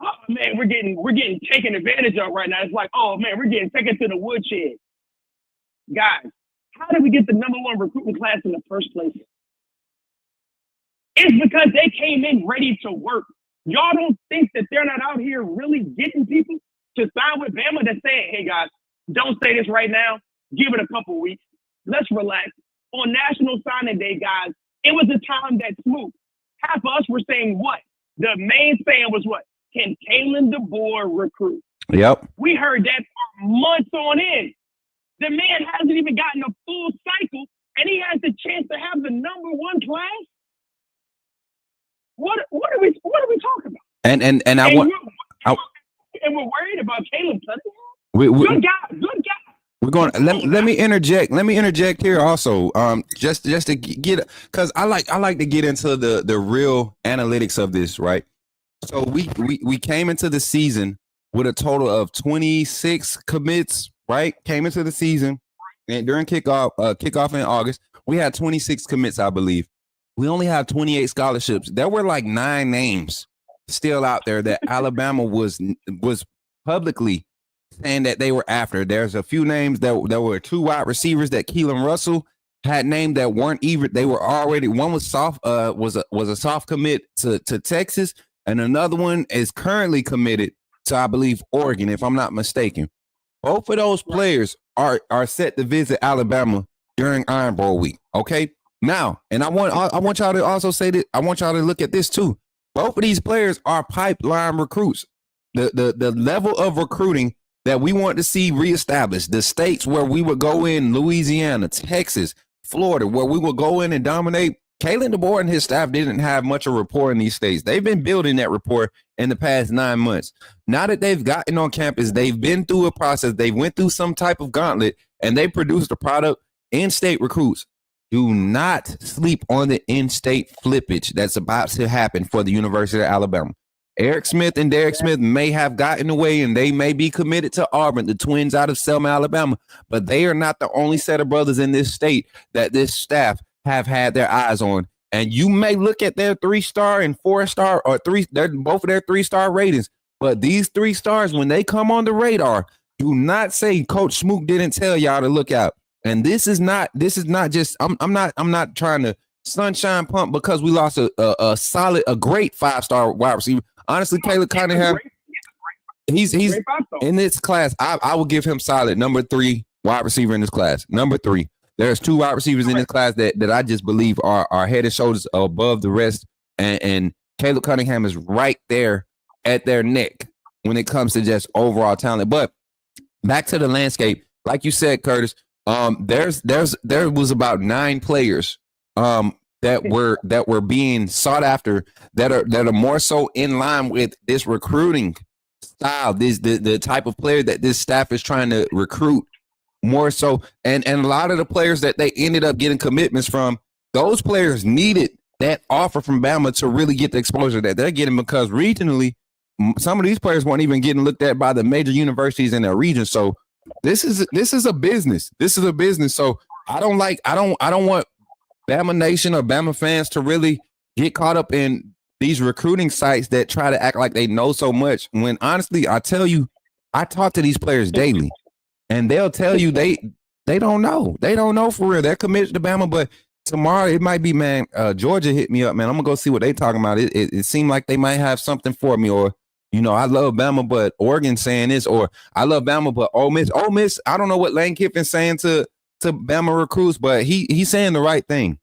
oh, man, we're getting taken advantage of right now. It's like, oh, man, we're getting taken to the woodshed. Guys, how did we get the number one recruitment class in the first place? It's because they came in ready to work. Y'all don't think that they're not out here really getting people to sign with Bama that's saying, hey, guys, don't say this right now. Give it a couple weeks. Let's relax. On National Signing Day, guys, it was a time that Smook, half of us were saying what? The main fan was what? Can Kalen DeBoer recruit? Yep. We heard that for months on end. The man hasn't even gotten a full cycle, and he has the chance to have the number one class. What are we talking about? And we're worried about Caleb Cunningham. Good guy. We're going. Let me interject. Let me interject here also. Just to get, because I like to get into the real analytics of this, right? So we came into the season with a total of 26 commits, right? Came into the season, and during kickoff in August, we had 26 commits, I believe. We only have 28 scholarships. There were like 9 names still out there that Alabama was publicly saying that they were after. There's a few names that were 2 wide receivers that Keelan Russell had named that weren't even. They were already. One was soft. Was a soft commit to Texas, and another one is currently committed to, I believe, Oregon, if I'm not mistaken. Both of those players are set to visit Alabama during Iron Bowl week. Okay. Now, and I want y'all to also say that I want y'all to look at this too. Both of these players are pipeline recruits. The level of recruiting that we want to see reestablished, the states where we would go in, Louisiana, Texas, Florida, where we would go in and dominate. Kalen DeBoer and his staff didn't have much of a rapport in these states. They've been building that rapport in the past 9 months. Now that they've gotten on campus, they've been through a process. They went through some type of gauntlet, and they produced a product. In-state recruits. Do not sleep on the in-state flippage that's about to happen for the University of Alabama. Eric Smith and Derek Smith may have gotten away, and they may be committed to Auburn, the twins out of Selma, Alabama, but they are not the only set of brothers in this state that this staff have had their eyes on. And you may look at their 3-star and 4-star or both of their 3-star ratings, but these 3 stars, when they come on the radar, do not say Coach Smook didn't tell y'all to look out. And this is not just, I'm not trying to sunshine pump because we lost a solid, a great 5-star wide receiver. Honestly, Caleb Cunningham, he's in this class. I will give him solid number 3 wide receiver in this class. Number 3. There's 2 wide receivers in this class that I just believe are head and shoulders above the rest, and Caleb Cunningham is right there at their neck when it comes to just overall talent. But back to the landscape, like you said, Curtis, there was about 9 players that were being sought after that are more so in line with this recruiting style, the type of player that this staff is trying to recruit more so. And a lot of the players that they ended up getting commitments from, those players needed that offer from Bama to really get the exposure that they're getting, because regionally, some of these players weren't even getting looked at by the major universities in their region. So this is a business. This is a business. So I don't want Bama Nation or Bama fans to really get caught up in these recruiting sites that try to act like they know so much, when honestly, I tell you, I talk to these players daily and they'll tell you they don't know. They don't know for real. They're committed to Bama, but tomorrow it might be, man, Georgia hit me up, man. I'm gonna go see what they talking about. It seemed like they might have something for me, or I love Bama, but Oregon saying this, or I love Bama, but Ole Miss. I don't know what Lane Kiffin's saying to Bama recruits, but he's saying the right thing.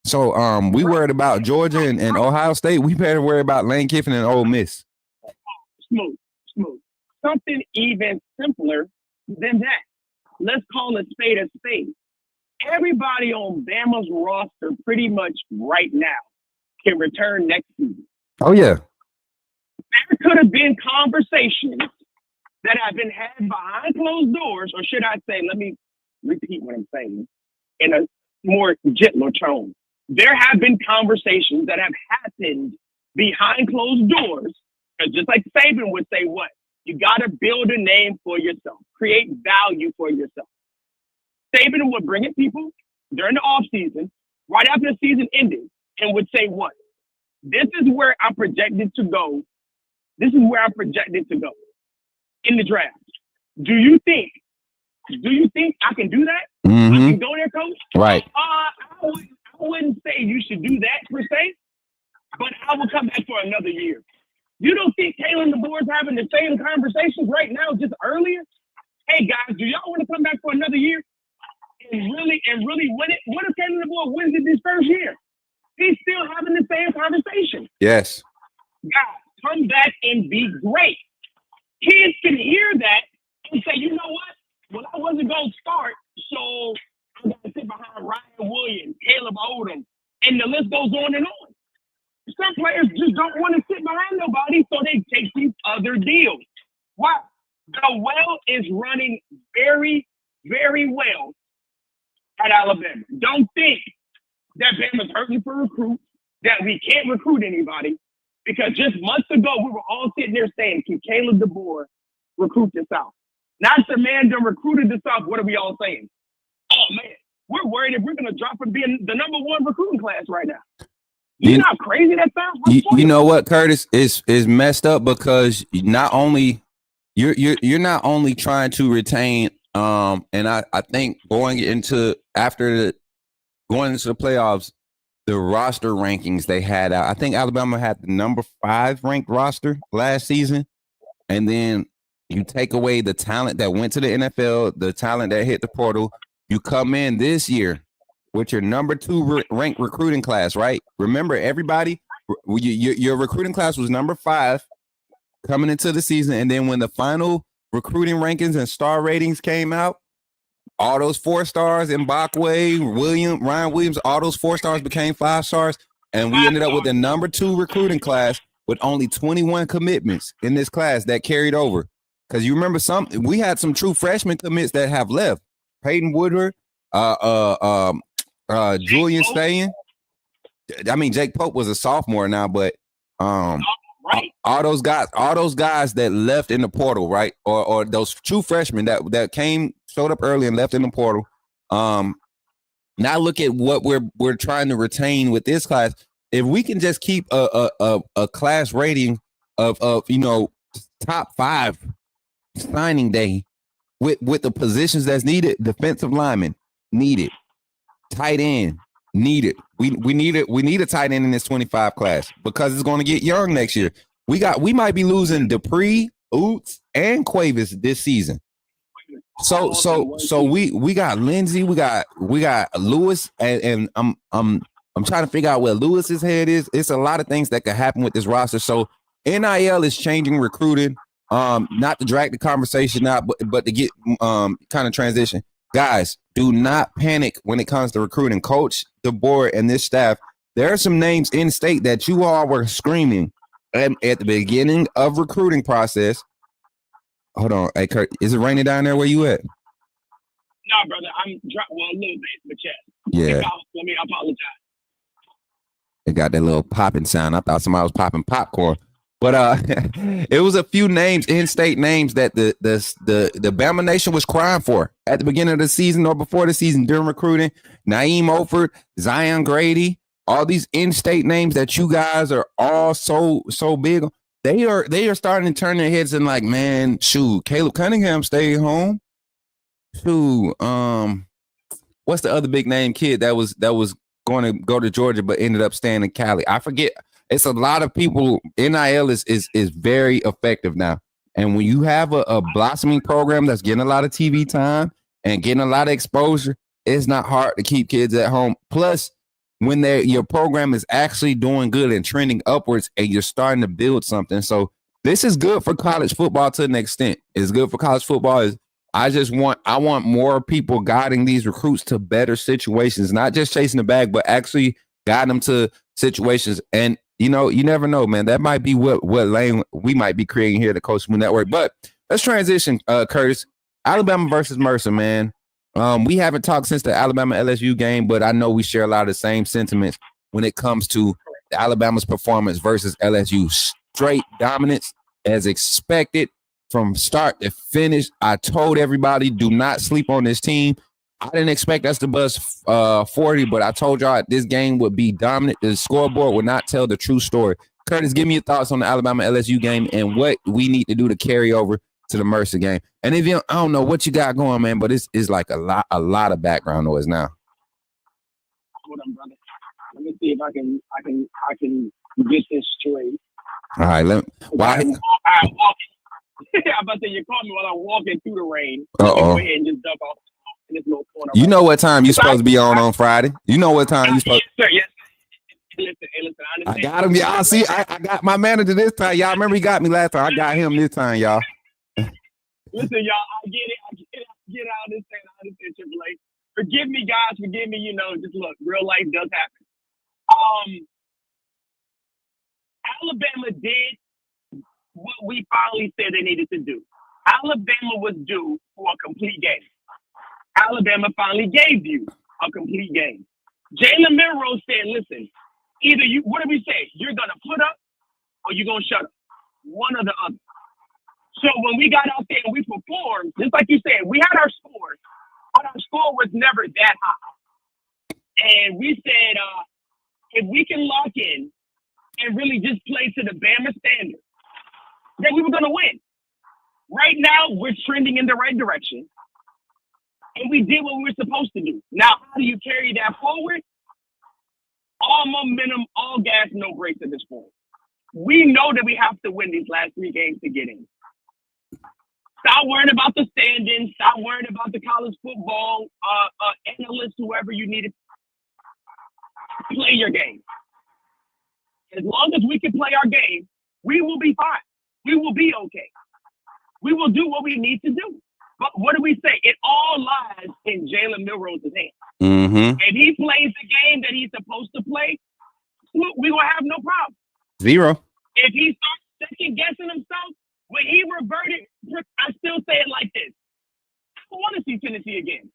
So we worried about Georgia and Ohio State. We better worry about Lane Kiffin and Ole Miss. Smooth. Something even simpler than that. Let's call a spade a spade. Everybody on Bama's roster pretty much right now can return next season. Oh, yeah. There could have been conversations that have been had behind closed doors, or should I say, let me repeat what I'm saying in a more gentler tone. There have been conversations that have happened behind closed doors, because just like Saban would say, what? You got to build a name for yourself, create value for yourself. Saban would bring in people during the offseason, right after the season ended, and would say, what? This is where I'm projected to go. This is where I'm projected to go in the draft. Do you think I can do that? Mm-hmm. I can go there, coach? Right. I wouldn't say you should do that per se, but I will come back for another year. You don't think Taylor and the board's having the same conversations right now, just earlier? Hey guys, do y'all want to come back for another year and really win it? What if Taylor and the board wins it this first year? He's still having the same conversation. Yes. Guys, come back and be great. Kids can hear that and say, you know what? Well, I wasn't going to start, so I'm going to sit behind Ryan Williams, Caleb Odom, and the list goes on and on. Some players just don't want to sit behind nobody, so they take these other deals. Why? The well is running very, very well at Alabama. Don't think that Bama's hurting for recruits, that we can't recruit anybody, because just months ago, we were all sitting there saying, can Caleb DeBoer recruit the South? Now the man done recruited the South, what are we all saying? Oh, man, we're worried if we're going to drop and be in the number 1 recruiting class right now. You know how crazy that sounds? You know what, Curtis? Is messed up, because not only you're not only trying to retain, and I think going into the playoffs, the roster rankings they had out, I think Alabama had the number 5 ranked roster last season, and then you take away the talent that went to the NFL, the talent that hit the portal. You come in this year with your number 2 ranked recruiting class, right? Remember, everybody, your recruiting class was number 5 coming into the season. And then when the final recruiting rankings and star ratings came out, all those 4 stars, Mbakwe, Ryan Williams, all those 4 stars became 5 stars. And we ended up with the number 2 recruiting class with only 21 commitments in this class that carried over. Because you remember we had some true freshman commits that have left. Peyton Woodward, Julian Stayen. I mean, Jake Pope was a sophomore now, but all those guys that left in the portal, right? Or those true freshmen that showed up early and left in the portal. Now look at what we're trying to retain with this class. If we can just keep a class rating of top 5 signing day with the positions that's needed, defensive lineman needed, tight end, Needed. We need it. We need a tight end in this 25 class because it's going to get young next year. We might be losing Dupree, Oots, and Quavis this season. So we got Lindsey, we got Lewis, and I'm trying to figure out where Lewis's head is. It's a lot of things that could happen with this roster. So NIL is changing recruiting. Not to drag the conversation out, but to get kind of transition. Guys, do not panic when it comes to recruiting. Coach, the board, and this staff, there are some names in state that you all were screaming at the beginning of recruiting process. Hold on. Hey, Kurt, is it raining down there where you at? No, brother. I'm a little bit, but yes. Yeah. Let me apologize. It got that little popping sound. I thought somebody was popping popcorn. But it was a few names, in-state names that the Bama Nation was crying for at the beginning of the season or before the season during recruiting. Naeem Oford, Zion Grady, all these in-state names that you guys are all so big on. They are starting to turn their heads and like, man, shoot, Caleb Cunningham stayed home. Shoot, what's the other big name kid that was going to go to Georgia but ended up staying in Cali? I forget. It's a lot of people. NIL is very effective now. And when you have a blossoming program that's getting a lot of TV time and getting a lot of exposure, it's not hard to keep kids at home. Plus, when your program is actually doing good and trending upwards and you're starting to build something. So this is good for college football to an extent. It's good for college football. I want more people guiding these recruits to better situations, not just chasing the bag, but actually guiding them to situations. And you know, you never know, man. That might be what lane we might be creating here at the Coach Smook Network. But let's transition, Curtis. Alabama versus Mercer, man. We haven't talked since the Alabama LSU game, but I know we share a lot of the same sentiments when it comes to Alabama's performance versus LSU. Straight dominance as expected from start to finish. I told everybody, do not sleep on this team. I didn't expect us to bust 40, but I told y'all this game would be dominant. The scoreboard would not tell the true story. Curtis, give me your thoughts on the Alabama LSU game and what we need to do to carry over to the Mercer game. And if you, I don't know what you got going, man, but it's like a lot of background noise now. Hold on, brother. Let me see if I can get this straight. All right, why? I'm about to say you caught me while I'm walking through the rain. Uh-oh. Go ahead and just dump off in this little corner. You know what time you're supposed to be on Friday. You know what time you're supposed to. Yes. Listen, I got him. Y'all see, I got my manager this time. Y'all remember he got me last time. I got him this time, y'all. Listen, y'all, I get out of this thing. I understand Triple A. Forgive me, guys. Forgive me. You know, just look, real life does happen. Alabama did what we finally said they needed to do. Alabama was due for a complete game. Alabama finally gave you a complete game. Jalen Milroe said, listen, either you, what did we say? You're going to put up or you're going to shut up. One or the other. So when we got out there and we performed, just like you said, we had our scores, but our score was never that high. And we said, if we can lock in and really just play to the Bama standard, then we were going to win. Right now, we're trending in the right direction. And we did what we were supposed to do. Now, how do you carry that forward? All momentum, all gas, no brakes at this point. We know that we have to win these last 3 games to get in. Stop worrying about the standings. Stop worrying about the college football analysts, whoever you need to play your game. As long as we can play our game, we will be fine. We will be okay. We will do what we need to do. But what do we say? It all lies in Jalen Milroe's hands. Mm-hmm. If he plays the game that he's supposed to play, we will have no problem. 0. If he starts second guessing himself, when he reverted, I still say it like this. I want to see Tennessee again.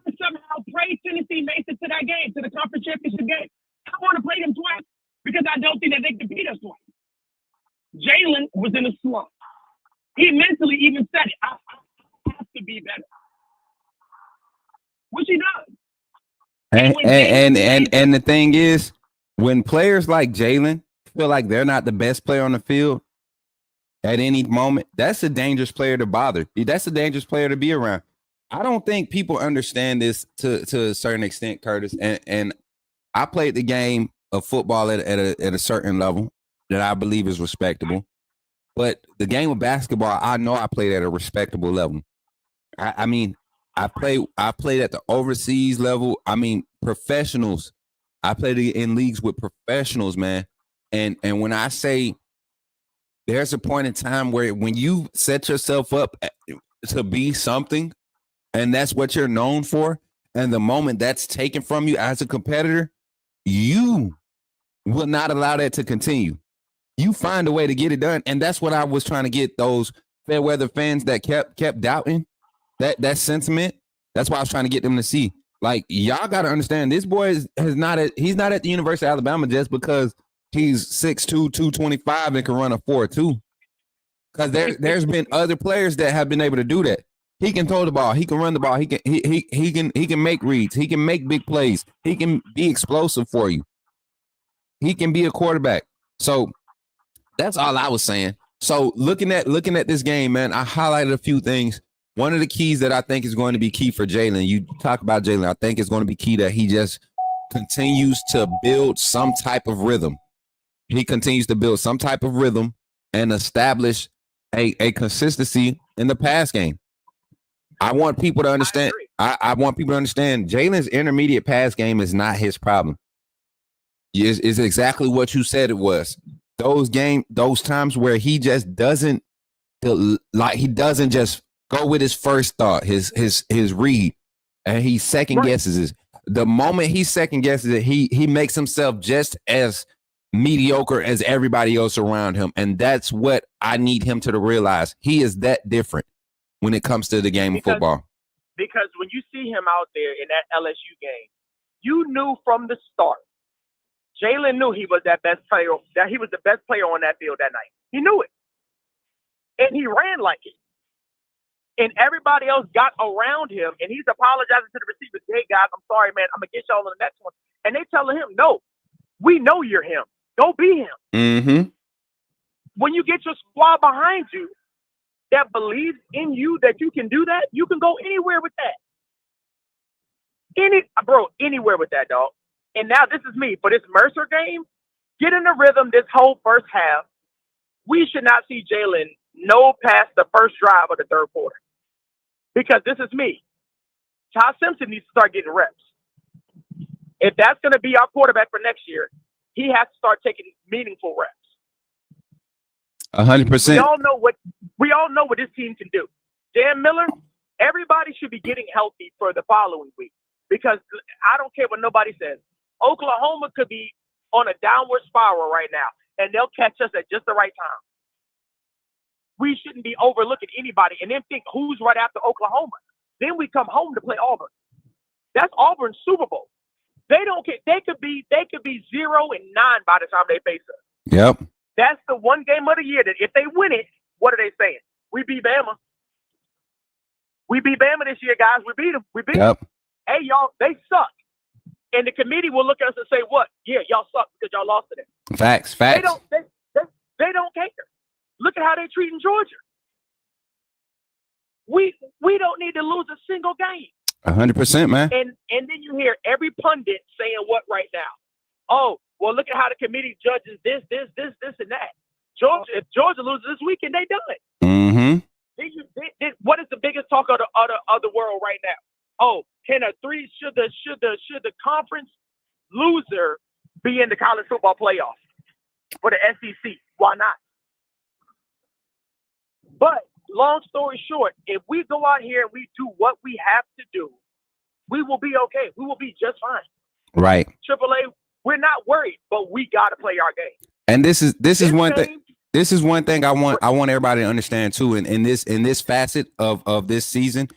I somehow pray Tennessee makes it to that game, to the conference championship game. I want to play them twice because I don't think that they can beat us twice. Jalen was in a slump. He mentally even said it. I have to be better. Which he does. And the thing is, when players like Jalen feel like they're not the best player on the field at any moment, that's a dangerous player to bother. That's a dangerous player to be around. I don't think people understand this to a certain extent, Curtis. And I played the game of football at a certain level that I believe is respectable. But the game of basketball, I know I played at a respectable level. I mean, I played at the overseas level. I mean, professionals. I played in leagues with professionals, man. And when I say there's a point in time where when you set yourself up to be something, and that's what you're known for, and the moment that's taken from you as a competitor, you will not allow that to continue. You find a way to get it done. And that's what I was trying to get those fair weather fans that kept doubting that sentiment. That's why I was trying to get them to see. Like, y'all got to understand, this boy he's not at the University of Alabama just because he's 6'2", 225 and can run a 4.2. Because there's been other players that have been able to do that. He can throw the ball. He can run the ball. He can make reads. He can make big plays. He can be explosive for you. He can be a quarterback. So that's all I was saying. So looking at this game, man, I highlighted a few things. One of the keys that I think is going to be key for Jalen, you talk about Jalen, I think it's going to be key that he just continues to build some type of rhythm. He continues to build some type of rhythm and establish a consistency in the pass game. I want people to understand. I want people to understand Jalen's intermediate pass game is not his problem. It's exactly what you said it was. Those times where he just doesn't just go with his first thought, his read, and he second guesses it. The moment he second guesses it, he makes himself just as mediocre as everybody else around him, and that's what I need him to realize. He is that different when it comes to the game of football. Because when you see him out there in that LSU game, you knew from the start. Jalen knew he was that best player, that he was the best player on that field that night. He knew it. And he ran like it. And everybody else got around him, and he's apologizing to the receivers. Hey, guys, I'm sorry, man. I'm going to get y'all on the next one. And they telling him, no, we know you're him. Go be him. Mm-hmm. When you get your squad behind you that believes in you that you can do that, you can go anywhere with that. Anywhere with that, dog. And now this is me. For this Mercer game, get in the rhythm this whole first half. We should not see Jalen past the first drive of the third quarter. Because this is me. Ty Simpson needs to start getting reps. If that's going to be our quarterback for next year, he has to start taking meaningful reps. 100%. We all know what this team can do. Dan Miller, everybody should be getting healthy for the following week. Because I don't care what nobody says. Oklahoma could be on a downward spiral right now, and they'll catch us at just the right time. We shouldn't be overlooking anybody and then think who's right after Oklahoma. Then we come home to play Auburn. That's Auburn's Super Bowl. They don't care. They could be 0-9 by the time they face us. Yep. That's the one game of the year that if they win it, what are they saying? We beat Bama. We beat Bama this year, guys. We beat them. Yep. Hey, y'all, they suck. And the committee will look at us and say, what? Yeah, y'all suck because y'all lost to them. Facts. They don't care. Look at how they're treating Georgia. We don't need to lose a single game. 100%, man. And then you hear every pundit saying what right now? Oh, well, look at how the committee judges this, and that. If Georgia loses this weekend, they done it. Mm-hmm. What is the biggest talk of the world right now? Oh, should the conference loser be in the college football playoff for the SEC? Why not? But long story short, if we go out here and we do what we have to do, we will be okay. We will be just fine. Right. AAA, we're not worried, but we got to play our game. And this is one thing. This is one thing I want everybody to understand too. In this facet of this season,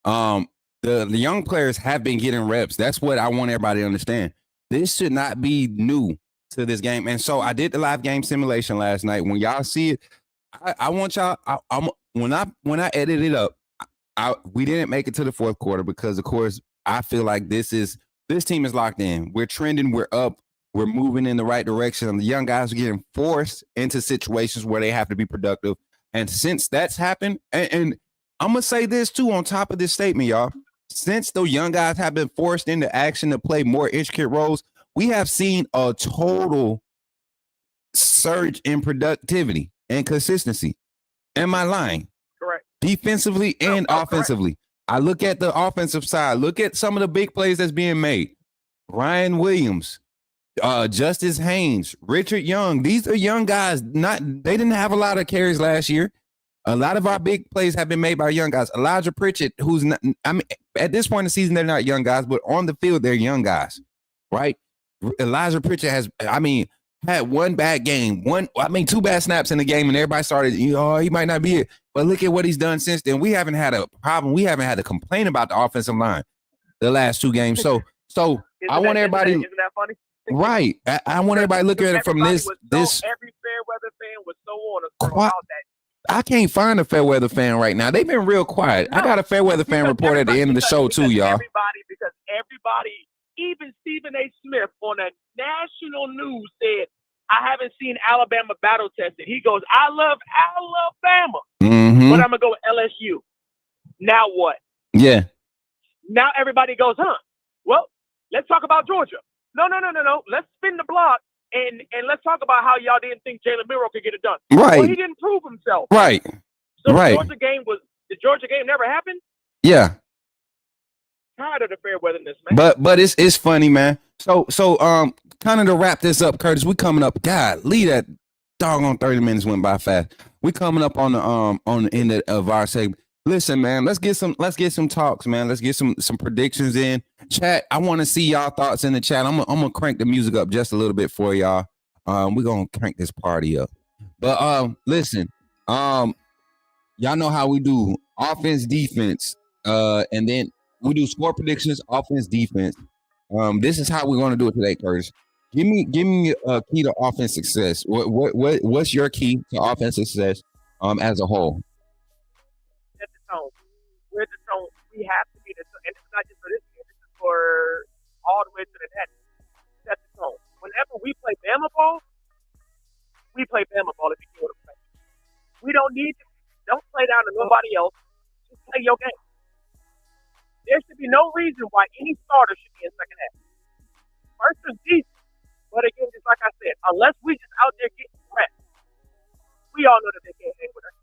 the young players have been getting reps. That's what I want everybody to understand. This should not be new to this game. And so I did the live game simulation last night. When y'all see it, I want y'all. When I edited it up, we didn't make it to the fourth quarter because, of course, I feel like this team is locked in. We're trending. We're up. We're moving in the right direction. The young guys are getting forced into situations where they have to be productive. And since that's happened, and I'm gonna say this too on top of this statement, y'all. Since the young guys have been forced into action to play more intricate roles, we have seen a total surge in productivity and consistency. Am I lying? Correct. Defensively and offensively. Correct. I look at the offensive side. Look at some of the big plays that's being made. Ryan Williams, Justice Haynes, Richard Young. These are young guys. They didn't have a lot of carries last year. A lot of our big plays have been made by young guys. Elijah Pritchett, who's not, I mean, at this point in the season, they're not young guys, but on the field, they're young guys, right? Elijah Pritchett has, had one bad game, two bad snaps in the game, and everybody started, he might not be it. But look at what he's done since then. We haven't had a problem. We haven't had to complain about the offensive line the last two games. So I want everybody. Isn't that funny? Right. I want everybody to look at it from this. Every fair weather fan was so on us about that. I can't find a fair weather fan right now. They've been real quiet. No, I got a fair weather fan report at the end of the show too, y'all. Everybody, even Stephen A. Smith on a national news said, I haven't seen Alabama battle tested. He goes, I love Alabama, but I'm going to go with LSU. Now what? Yeah. Now everybody goes, well, let's talk about Georgia. No. Let's spin the block and let's talk about how y'all didn't think Jalen Milroe could get it done. Right. Well, he didn't prove himself. Right. So right. The Georgia game never happened? Yeah. Tired of the fair weatherness, man. But it's funny, man. So kind of to wrap this up, Curtis, we coming up. God, that doggone 30 minutes went by fast. We coming up on the end of our segment. Listen, man, let's get some talks, man. Let's get some predictions in. Chat, I want to see y'all thoughts in the chat. I'm gonna crank the music up just a little bit for y'all. We're gonna crank this party up. But listen, y'all know how we do offense, defense, and then we do score predictions, offense, defense. This is how we're gonna do it today, Curtis. Give me a key to offense success. What's your key to offense success as a whole? Set the tone. We're the tone. We have to be the tone. And it's not just for this game, this is for all the way to the net. Set the tone. Whenever we play Bama ball, we play Bama ball if you know what I'm saying. We don't play down to nobody else. Just play your game. There should be no reason why any starter should be in second half. First is decent. But again, just like I said, unless we just out there getting reps, we all know that they can't hang with us.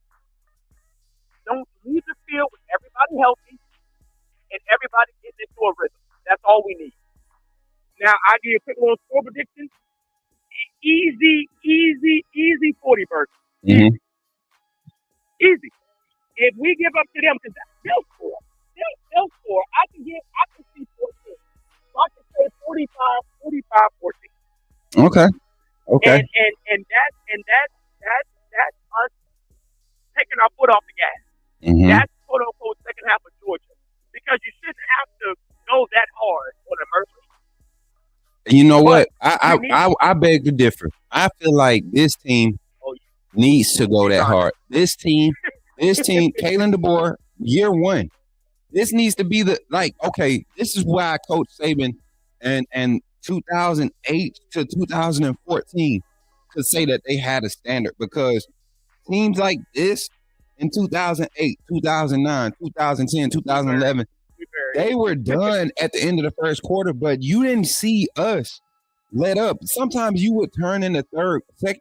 Don't leave the field with everybody healthy and everybody getting into a rhythm. That's all we need. Now, I give you a quick little score prediction. Easy 40 birds. Easy. If we give up to them, because they'll score. They'll score. I can see 14. So I can say 45-14. Okay. And that's us taking our foot off the gas. That's quote unquote second half of Georgia, because you shouldn't have to go that hard on a Mercer. You know what? I beg to differ. I feel like this team needs to go that hard. This team, Kalen DeBoer, year one. This needs to be this is why I coach Saban and 2008 to 2014 to say that they had a standard, because teams like this in 2008, 2009, 2010, 2011, they were done at the end of the first quarter, but you didn't see us let up. Sometimes you would turn in the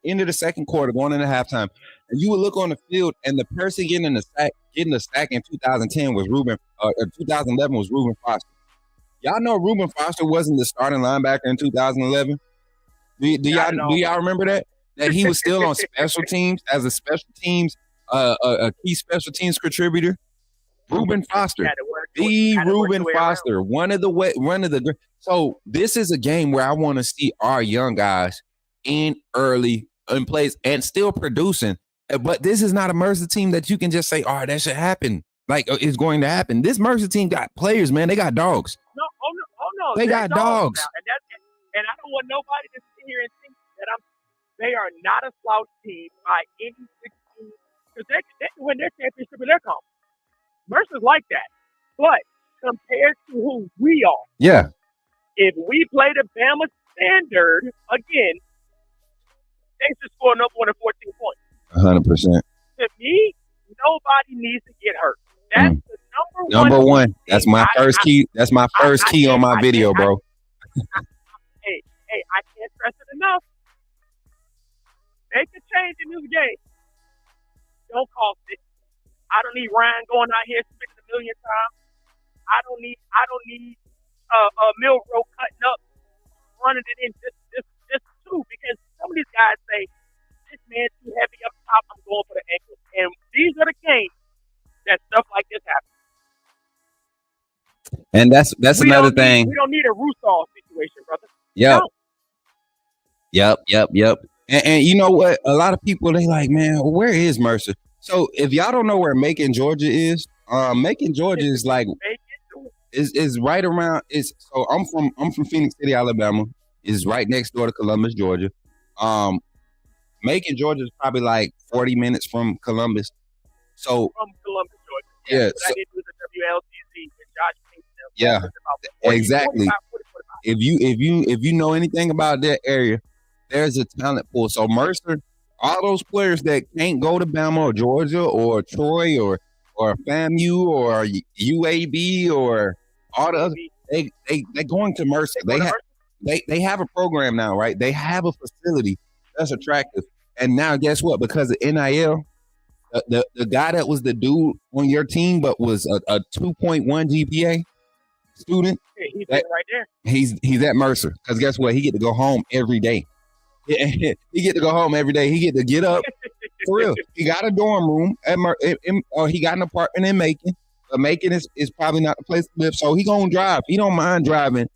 into the second quarter, going into halftime, and you would look on the field, and the person getting the sack in 2010 was 2011 was Reuben Foster. Y'all know Reuben Foster wasn't the starting linebacker in 2011. Do y'all remember that? That he was still on special teams as a special teams, a key special teams contributor. Reuben Foster, Reuben Foster, one of the. So this is a game where I want to see our young guys in early in plays and still producing. But this is not a Mercer team that you can just say, "Oh, that should happen." Like it's going to happen. This Mercer team got players, man. They got dogs. No. They got dogs. And I don't want nobody to sit here and think that they are not a slouch team by any 16, because they can win their championship in their conference. Mercer's like that. But compared to who we are, yeah. If we play the Bama standard again, they should score no more than 14 points. 100%. To me, nobody needs to get hurt. That's the number one. That's my first key. That's my first key on my video, bro. aggressive enough. Make a change in this game. Don't cost it. I don't need Ryan going out here spending $1 million times. I don't need Milrow cutting up, running it in just two, because some of these guys say, this man's too heavy up top, I'm going for the ankle. And these are the games that stuff like this happens. And that's another thing. We don't need a Rusov situation, brother. Yep. No. Yep. And you know what? A lot of people, they like, man, where is Mercer? So if y'all don't know where Macon, Georgia is, Macon, Georgia is like is right around. So I'm from Phoenix City, Alabama. Is right next door to Columbus, Georgia. Macon, Georgia is probably like 40 minutes from Columbus. So from Columbus, Georgia. Yeah. So, I did with the WLCC with Josh Kingston. Yeah. 40, Exactly. 45. If you know anything about that area, there's a talent pool. So Mercer, all those players that can't go to Bama or Georgia or Troy or FAMU or UAB or all the other, they're going to Mercer. They have a program now, right? They have a facility that's attractive. And now guess what? Because of NIL, the guy that was the dude on your team but was a 2.1 GPA student, he's right there. He's at Mercer. Because guess what? He get to go home every day. He get to go home every day. He get to get up. For real. He got a dorm room at he got an apartment in Macon. But Macon is probably not the place to live. So he gonna drive. He don't mind driving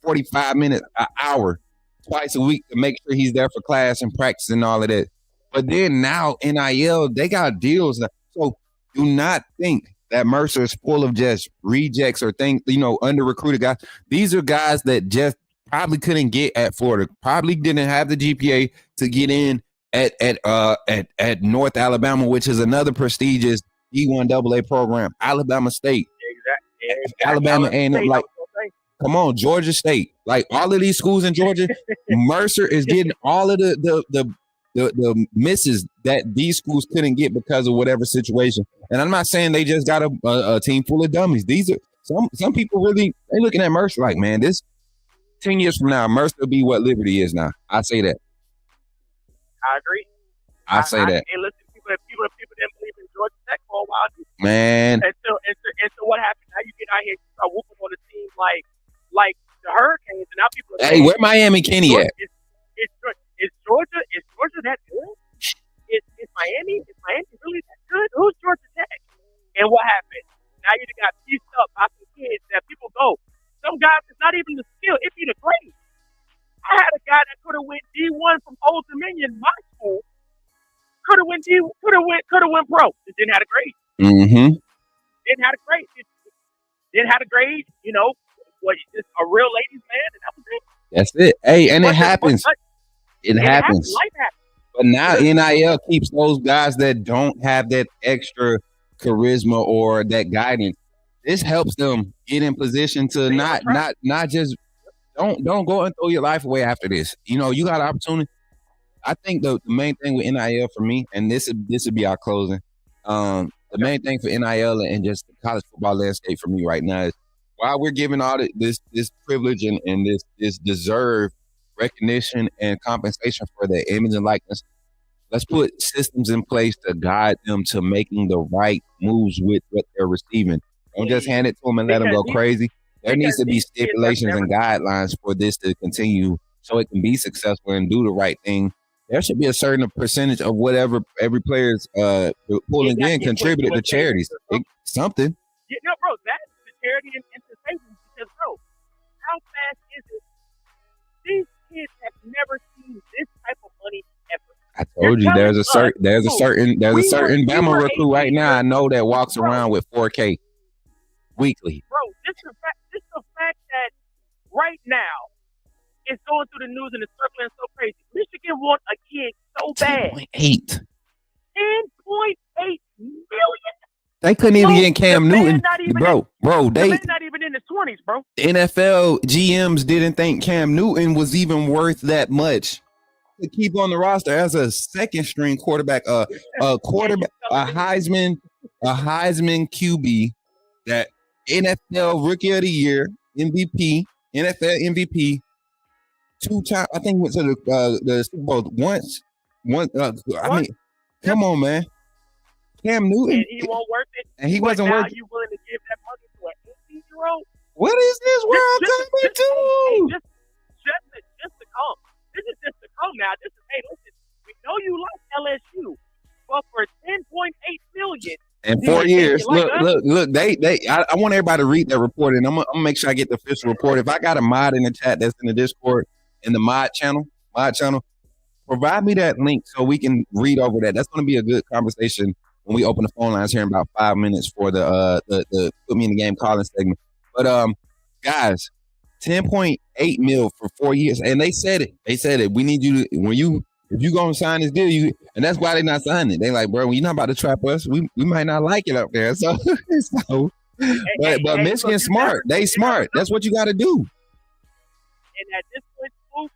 45 minutes, an hour, twice a week to make sure he's there for class and practice and all of that. But then now NIL, they got deals now. So do not think that Mercer is full of just rejects or things, under recruited guys. These are guys that just probably couldn't get at Florida, probably didn't have the GPA to get in at North Alabama, which is another prestigious D1AA program. Alabama State, exactly. Alabama A&M, like, come on, Georgia State, like all of these schools in Georgia. Mercer is getting all of the misses that these schools couldn't get because of whatever situation. And I'm not saying they just got a team full of dummies. These are some people really, they looking at Mercer like, man, this 10 years from now, Mercer will be what Liberty is now. I say that. I agree. I say that. And listen, people didn't believe in Georgia Tech for a while. Man. And so what happened? Now you get out here and start whooping on a team like the Hurricanes, and now people are saying, where Miami Kenny at? Is Georgia that good? Is Miami really that good? Who's Georgia Tech? And what happened? Now you got pieced up by some kids that people go. Some guys, it's not even the skill, it be the grade. I had a guy that could have went D1 from Old Dominion, my school. Could have went pro. Just didn't have a grade. Mm-hmm. Didn't have a grade. Didn't have a grade. Just a real ladies' man, and that was it. That's it. Hey, and it happens. It happens. Life happens. But now NIL keeps those guys that don't have that extra charisma or that guidance. This helps them get in position to not just don't go and throw your life away after this. You got an opportunity. I think the main thing with NIL for me, and this would be our closing. The main thing for NIL and just the college football landscape for me right now is, while we're giving all this privilege and this deserved recognition and compensation for their image and likeness, let's put systems in place to guide them to making the right moves with what they're receiving. Don't just hand it to them and let them go crazy. There needs to be stipulations and guidelines for this to continue so it can be successful and do the right thing. There should be a certain percentage of whatever every player's pulling in contributed to charities. Something. Yeah, bro, that's the charity and entertainment, because, bro, how fast is it? These kids have never seen this type of money ever. I told you there's a certain Bama recruit right now I know that walks around with 4K weekly. Bro, this is the fact that right now it's going through the news and it's circling so crazy. Michigan want a kid so bad. 10.8 million. They couldn't even get Cam Newton, bro. They not even in the 20s, bro. NFL GMs didn't think Cam Newton was even worth that much to keep on the roster as a second string quarterback, a Heisman QB, that NFL Rookie of the Year MVP, NFL MVP, 2 times. I think he went to the Super Bowl once. I mean, come on, man. Cam Newton. And he won't worth it. And he but wasn't now worth it. you willing to give that money to an 18-year-old? What is this world coming to? Just to come. This is just to come now. This is, hey, listen, we know you like LSU, but for $10.8 million in 4 years, look. I want everybody to read that report, and I'm gonna make sure I get the official report. If I got a mod in the chat that's in the Discord in the mod channel, provide me that link so we can read over that. That's gonna be a good conversation when we open the phone lines here in about 5 minutes for the put me in the game calling segment. But guys, 10.8 mil for 4 years, and they said it. We need you to if you gonna sign this deal, and that's why they're not signing it. They like, bro, you're not about to trap us. We might not like it up there. So, but Michigan's smart. They smart. That's what you got to do. And at this point, too,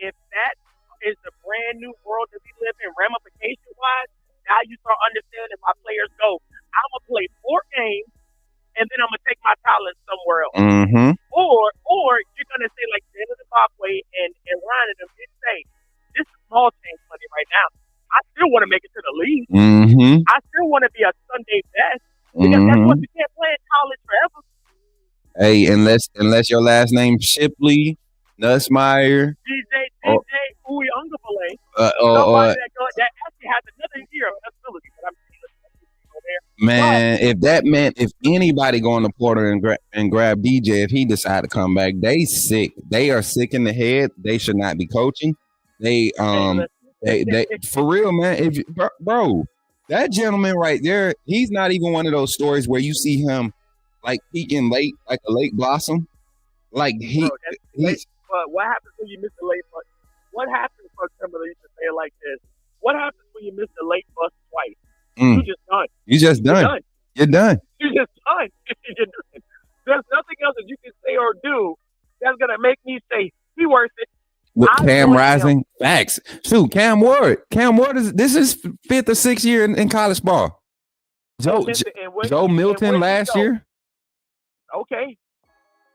if that is the brand new world that we live in, ramification-wise, now you start understanding my players go, I'm going to play 4 games, and then I'm going to take my talent somewhere else. Mm-hmm. Or you're going to say, like David Mbakwe and Ryan and them did say, this is small change money right now. I still want to make it to the league. Mm-hmm. I still want to be a Sunday best. Because that's what you can't play in college forever. Hey, unless your last name Shipley, Nussmeyer, DJ, Uwe Ungabale, or that actually has another year of ability, but I'm man, if anybody go on the portal and grab DJ, if he decide to come back, they sick. They are sick in the head. They should not be coaching. They for real, man. Bro, that gentleman right there, he's not even one of those stories where you see him like peaking late, like a late blossom. Like he's. But what happens when you miss the late bus? What happens, for example, you can say it like this? What happens when you miss the late bus twice? You're just done. You're just done. You're done. You're just done. You're done. There's nothing else that you can say or do that's gonna make me say he worth it. With Cam Rising, facts. Shoot, Cam Ward this is 5th or 6th year in college ball. Joe Milton last year. Okay.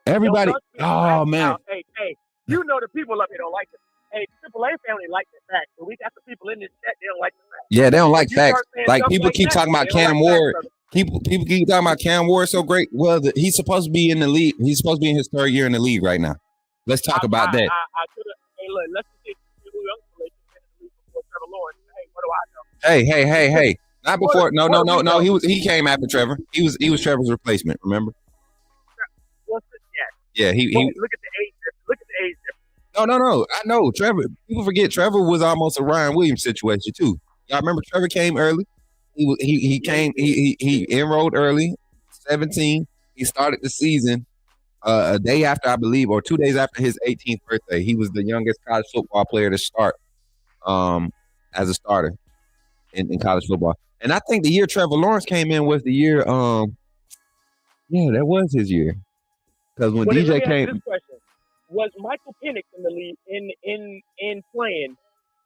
Everybody. Oh man. Now, hey, you know the people up here don't like it. Hey, AAA family like the fact, but we got the people in this chat, they don't like the fact. Yeah, they don't like facts. Like people keep talking about Cam Ward. People keep talking about Cam Ward so great. Well, he's supposed to be in the league. He's supposed to be in his 3rd year in the league right now. Let's talk about that. Hey, look, let's see who else in the league before Trevor Lawrence. Hey, what do I know? Hey. Not before. No. He came after Trevor. He was Trevor's replacement. Remember? Yeah. He look at the age difference. Look at the age difference. No. I know Trevor. People forget Trevor was almost a Ryan Williams situation too. Y'all remember Trevor came early. He came. He enrolled early. 17. He started the season a day after, I believe, or 2 days after his 18th birthday. He was the youngest college football player to start as a starter in college football. And I think the year Trevor Lawrence came in was the year. That was his year. Because when DJ came, this question, was Michael Penix in the league in playing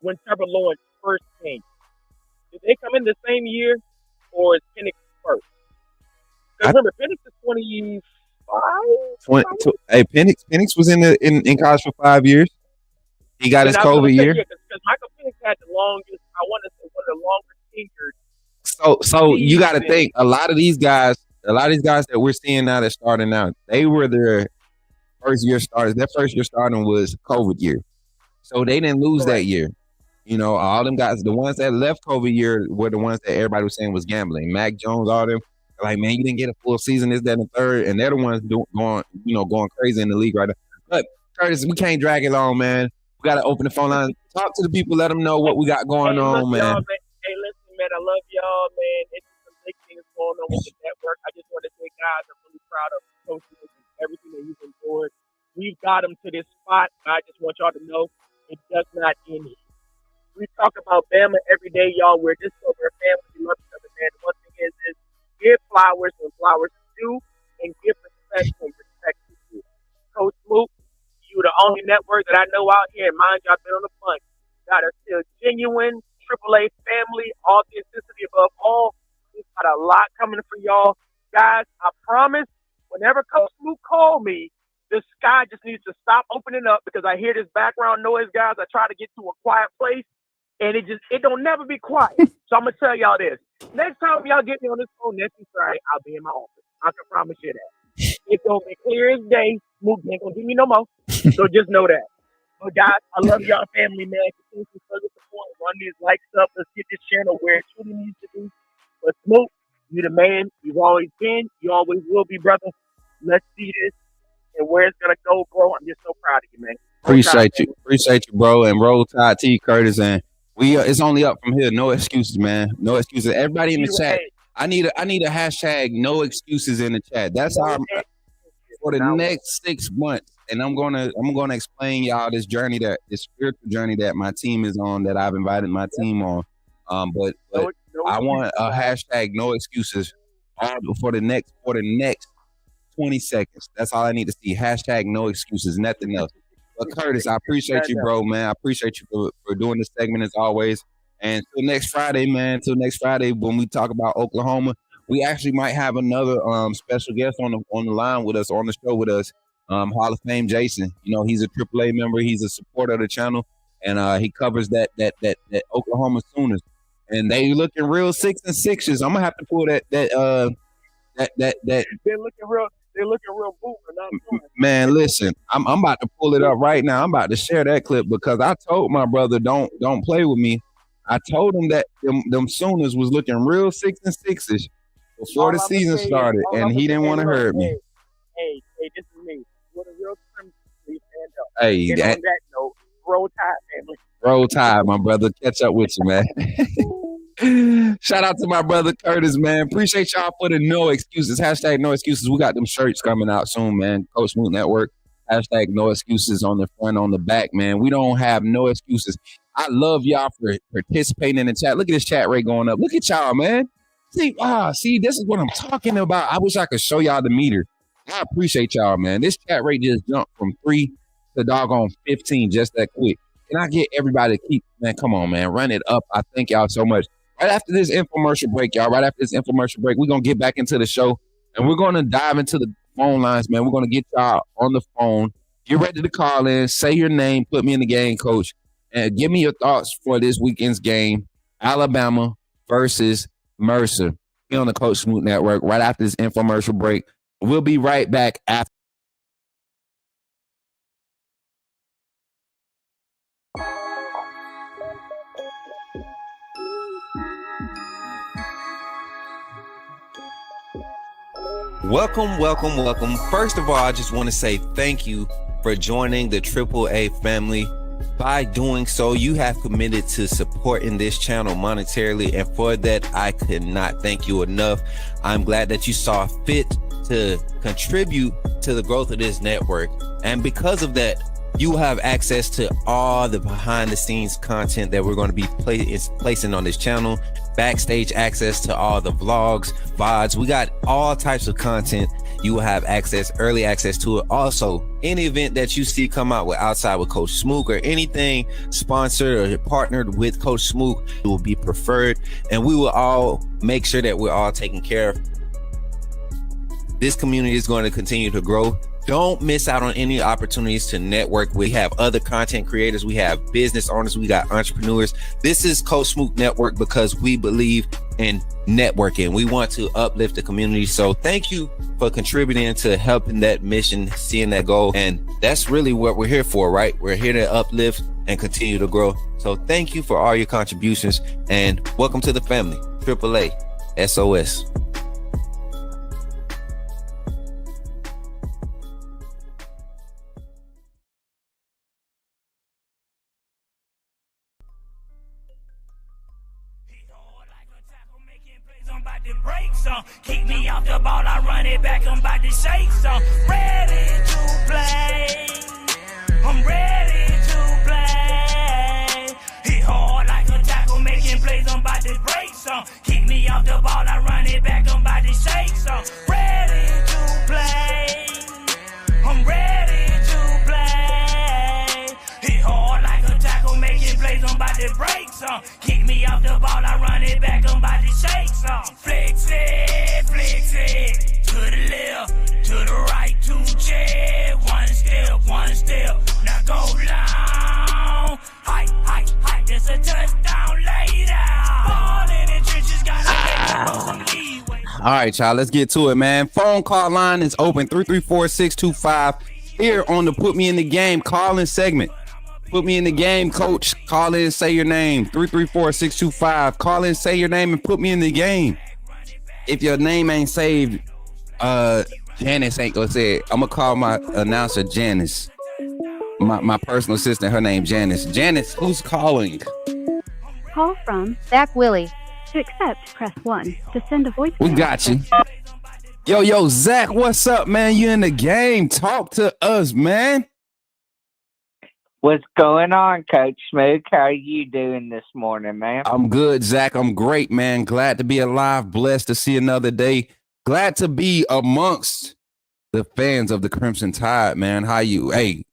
when Trevor Lawrence first came? Did they come in the same year, or is Penix first? Because remember, Penix is 25. Hey, Penix was in college for 5 years. He got his COVID year. Because Michael Penix had the longest. I want to say one of the longest tenured. So you got to think a lot of these guys that we're seeing now that starting now, they were their first year starters. Their first year starting was COVID year, so they didn't lose that year. You know, all them guys, the ones that left COVID year were the ones that everybody was saying was gambling. Mac Jones, all them, like, man, you didn't get a full season, this, that, and the third, and they're the ones going crazy in the league right now. But Curtis, we can't drag it on, man. We got to open the phone line, talk to the people, let them know what we got going on, man. Hey, listen, man, I love y'all, man. It's some big things going on with the network. I just want to say, guys, I'm really proud of Coach Smook and everything that he's endured. We've got him to this spot. I just want y'all to know it does not end here. We talk about Bama every day, y'all. We're just over a family. We love each other, man. One thing is give flowers when flowers are due, and give respect when respect is due. Coach Smook, you the only network that I know out here. Mind y'all been on the bunch. Got a still genuine AAA family, authenticity above all. We've got a lot coming for y'all. Guys, I promise, whenever Coach Smook called me, the sky just needs to stop opening up because I hear this background noise, guys. I try to get to a quiet place, and it don't never be quiet. So I'm gonna tell y'all this: next time y'all get me on this phone next Friday, I'll be in my office. I can promise you that. It's gonna be clear as day. Smook ain't gonna give me no more. So just know that. But guys, I love y'all family, man. Continue to further support. Run these likes up. Let's get this channel where it truly needs to be. But Smook, you the man. You've always been. You always will be, brother. Let's see this and where it's gonna go, bro. I'm just so proud of you, man. Appreciate you, bro. And roll tide T Curtis, and it's only up from here. No excuses, man. No excuses. Everybody in the chat. I need a hashtag no excuses in the chat. That's our for the next 6 months. And I'm gonna explain y'all this spiritual journey that my team is on, that I've invited my team on. But I want a hashtag no excuses for the next 20 seconds. That's all I need to see. Hashtag no excuses, nothing else. But Curtis, I appreciate you, bro, man. I appreciate you for doing this segment as always. And till next Friday, man. Till next Friday, when we talk about Oklahoma, we actually might have another special guest on the line with us, on the show with us. Hall of Fame Jason. You know, he's a AAA member. He's a supporter of the channel, and he covers that Oklahoma Sooners. And they looking real 6-6. I'm gonna have to pull that. They're looking real boomer. Man, listen, I'm about to pull it up right now. I'm about to share that clip because I told my brother don't play with me. I told him that them Sooners was looking real 6-6ish before the season started, and he didn't want to hurt me. Hey, this is me. What a real time, please stand up. Hey, on that note, roll tide, family. Roll tide, my brother. Catch up with you, man. Shout out to my brother Curtis, man. Appreciate y'all for the no excuses. Hashtag no excuses. We got them shirts coming out soon, man. Coach Smook Network. Hashtag no excuses on the front, on the back, man. We don't have no excuses. I love y'all for participating in the chat. Look at this chat rate going up. Look at y'all, man. See, this is what I'm talking about. I wish I could show y'all the meter. I appreciate y'all, man. This chat rate just jumped from 3 to doggone 15 just that quick. Can I get everybody to keep, man, come on, man, run it up. I thank y'all so much. Right after this infomercial break, y'all, we're going to get back into the show, and we're going to dive into the phone lines, man. We're going to get y'all on the phone. Get ready to call in, say your name, put me in the game, coach, and give me your thoughts for this weekend's game, Alabama versus Mercer. Be on the Coach Smook Network right after this infomercial break. We'll be right back after. Welcome. First of all, I just want to say thank you for joining the AAA family. By doing so, you have committed to supporting this channel monetarily, and for that, I could not thank you enough. I'm glad that you saw fit to contribute to the growth of this network, and because of that, you have access to all the behind-the-scenes content that we're going to be placing on this channel, backstage access to all the vlogs, VODs. We got all types of content. You will have early access to it. Also, any event that you see come out with outside with Coach Smook or anything sponsored or partnered with Coach Smook, it will be preferred, and we will all make sure that we're all taken care of. This community is going to continue to grow. Don't miss out on any opportunities to network. We have other content creators. We have business owners. We got entrepreneurs. This is Coach Smook Network because we believe in networking. We want to uplift the community. So thank you for contributing to helping that mission, seeing that goal. And that's really what we're here for, right? We're here to uplift and continue to grow. So thank you for all your contributions, and welcome to the family. AAA, SOS. Keep me off the ball, I run it back, I'm about to shake some. Ready to play, I'm ready to play. Hit hard like a tackle, making plays, I'm about to break some. Keep me off the ball, I run it back, I'm about to shake some. Ready to play, I'm ready to play. Hit hard like a tackle, making plays, I'm about to break some. Keep me off the ball, I run it back, I'm about to shake some. Flex it, to the left, to the right, 2 check, 1 step. All right, y'all, let's get to it, man. Phone call line is open 334-625 here on the Put Me in the Game calling segment. Put me in the game, coach. Call in, say your name. 334-625. Call in, say your name, and put me in the game. If your name ain't saved, Janice ain't gonna say it. I'm gonna call my announcer Janice. My personal assistant, her name Janice. Janice, who's calling? Call from Zach Willie. To accept, press 1. To send a voice. We got you. Yo, Zach, what's up, man? You in the game? Talk to us, man. What's going on, Coach Smook? How are you doing this morning, man? I'm good, Zach. I'm great, man. Glad to be alive. Blessed to see another day. Glad to be amongst the fans of the Crimson Tide, man. How you? Hey,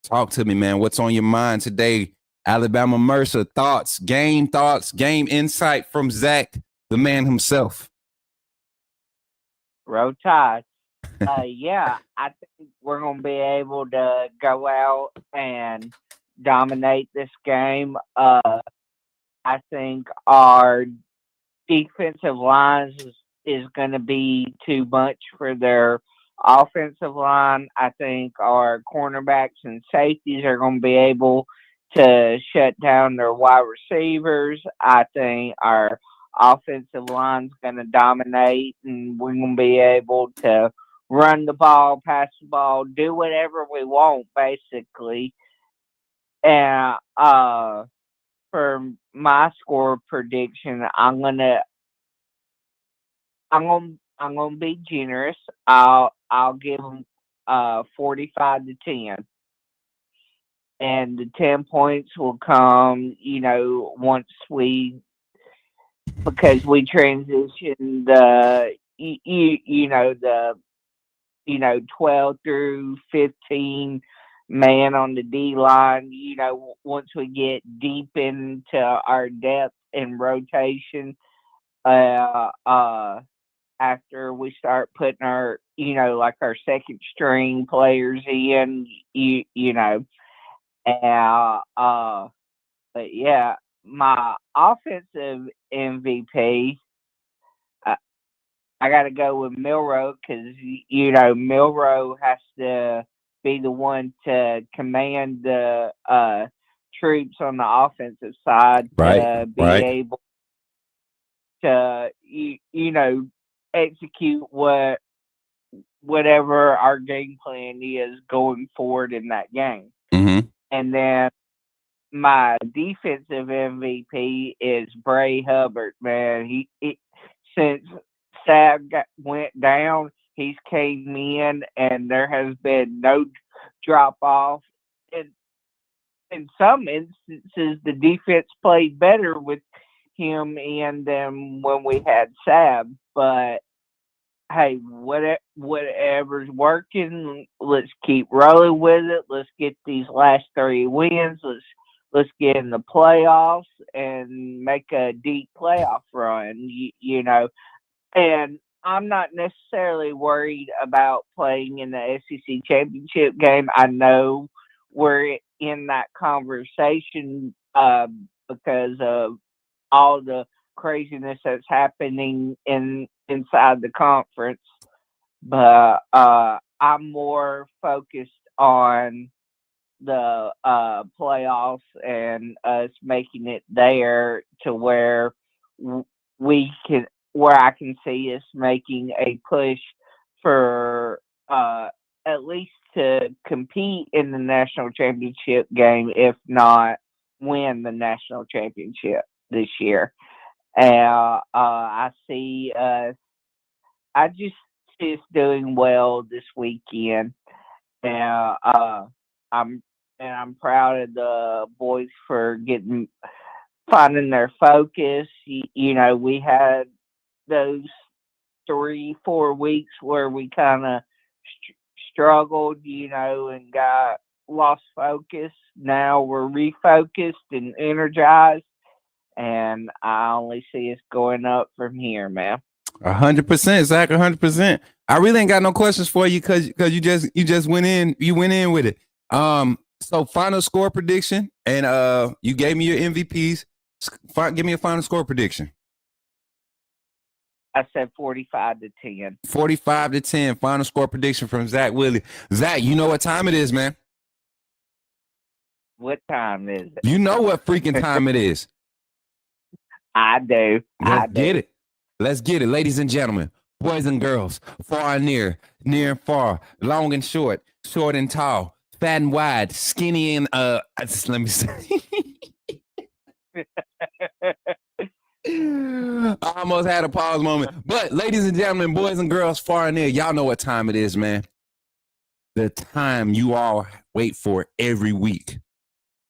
talk to me, man. What's on your mind today? Alabama Mercer thoughts, game insight from Zach, the man himself. Roll Tide. Yeah, I think we're going to be able to go out and dominate this game. I think our defensive lines is going to be too much for their offensive line. I think our cornerbacks and safeties are going to be able to shut down their wide receivers. I think our offensive line's going to dominate, and we're going to be able to run the ball, pass the ball, do whatever we want, basically. And for my score prediction, I'm gonna be generous. I'll give them 45-10. And the 10 points will come, once because we transitioned the 12 through 15 man on the D line. Once we get deep into our depth and rotation, after we start putting our, our second string players in, but yeah, my offensive MVP, I got to go with Milroe because, Milroe has to be the one to command the troops on the offensive side to be able to, execute whatever our game plan is going forward in that game. Mm-hmm. And then my defensive MVP is Bray Hubbard, man. He since Sab went down, he's came in, and there has been no drop off. In some instances, the defense played better with him in than when we had Sab. But hey, whatever's working, let's keep rolling with it. Let's get these last 3 wins. Let's get in the playoffs and make a deep playoff run, And I'm not necessarily worried about playing in the SEC championship game. I know we're in that conversation because of all the craziness that's happening inside the conference. But I'm more focused on the playoffs and us making it there to where I can see us making a push for at least to compete in the national championship game, if not win the national championship this year. I just see us doing well this weekend. I'm proud of the boys for finding their focus. We had those 3-4 weeks where we kind of struggled, and lost focus. Now we're refocused and energized, and I only see us going up from here, man. 100%, Zach. 100%. I really ain't got no questions for you because you just went in with it. So final score prediction, and you gave me your MVPs. Give me a final score prediction. I said 45-10. 45-10. Final score prediction from Zach Willie. Zach, you know what time it is, man. What time is it? You know what freaking time it is. I do. Let's get it. Let's get it, ladies and gentlemen, boys and girls, far and near and far, long and short and tall, fat and wide, skinny and let me say. I almost had a pause moment. But ladies and gentlemen, boys and girls, far and near, y'all know what time it is, man. The time you all wait for every week.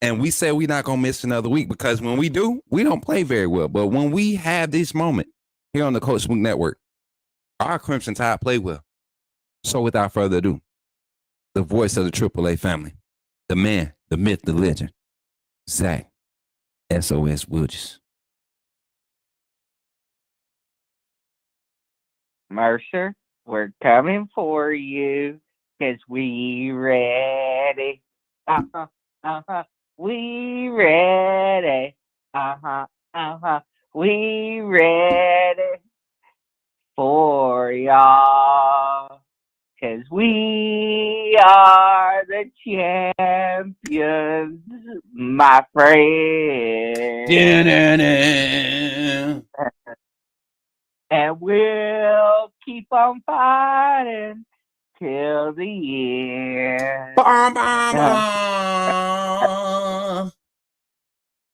And we say we're not going to miss another week because when we do, we don't play very well. But when we have this moment here on the Coach Smook Network, our Crimson Tide play well. So without further ado, the voice of the AAA family, the man, the myth, the legend, Zach SOS Wilges. Mercer, we're coming for you because we ready. We ready. We ready for y'all. Because we are the champions, my friend. And we'll keep on fighting till the end.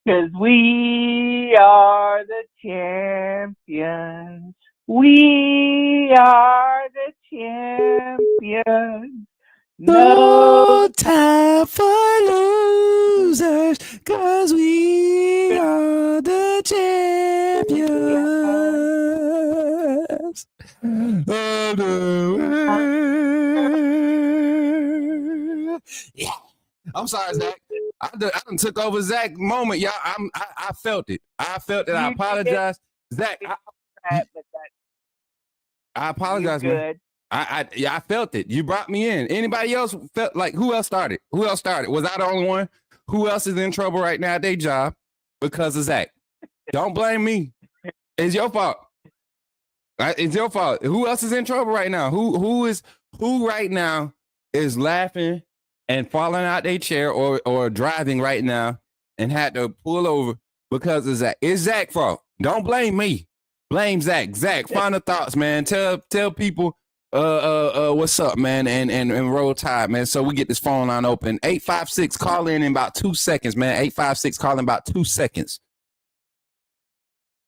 Because we are the champions. We are the champions. No time for losers, because we are the champions of the world. Yeah. I'm sorry, Zach. I done took over Zach's moment, y'all. I felt it. I felt it. I apologize. Zach, I apologize, man. I felt it. You brought me in. Anybody else felt like who else started? Was I the only one? Who else is in trouble right now at their job because of Zach? Don't blame me. It's your fault. It's your fault. Who else is in trouble right now? Who right now is laughing and falling out their chair or driving right now and had to pull over because of Zach? It's Zach's fault. Don't blame me. Blame Zach. Zach, final thoughts, man. Tell people what's up, man, and roll tide, man. So we get this phone line open. 856, call in about 2 seconds, man. 856, call in about 2 seconds.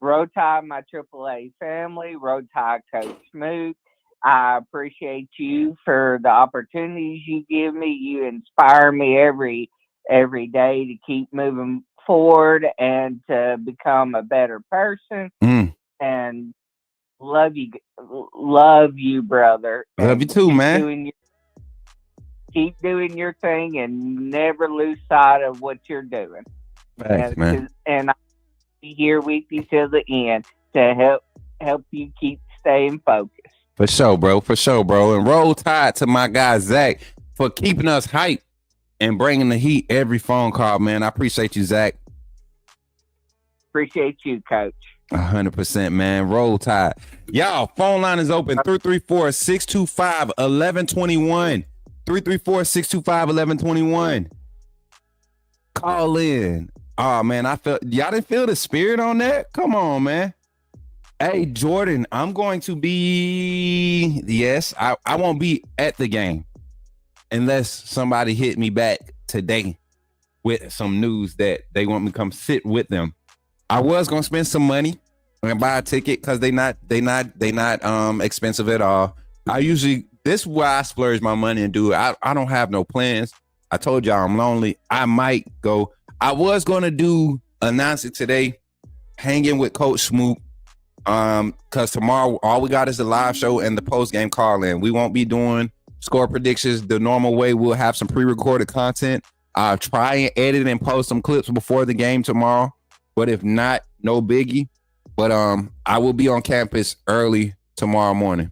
Roll Tide, my AAA family. Roll Tide, Coach Smook. I appreciate you for the opportunities you give me. You inspire me every day to keep moving forward and to become a better person. And love you, brother. Love you too, man. Keep doing your thing and never lose sight of what you're doing. Thanks, man. And I'll be here with you till the end to help you keep staying focused. For sure, bro. And roll tide to my guy Zach for keeping us hyped and bringing the heat every phone call, man. I appreciate you, Zach. Appreciate you, Coach. 100%, man. Roll tide. Y'all, phone line is open. 334-625-1121. 334-625-1121. Call in. Oh, man, y'all didn't feel the spirit on that? Come on, man. Hey, Jordan, I'm going to be, I won't be at the game unless somebody hit me back today with some news that they want me to come sit with them. I was going to spend some money and buy a ticket because they not expensive at all. This is where I splurge my money and do it. I don't have no plans. I told y'all I'm lonely. I might go. I was going to announce it today, hanging with Coach Smook. Because tomorrow all we got is the live show and the post-game call-in. We won't be doing score predictions the normal way. We'll have some pre-recorded content. I'll try and edit and post some clips before the game tomorrow. But if not, no biggie. But I will be on campus early tomorrow morning.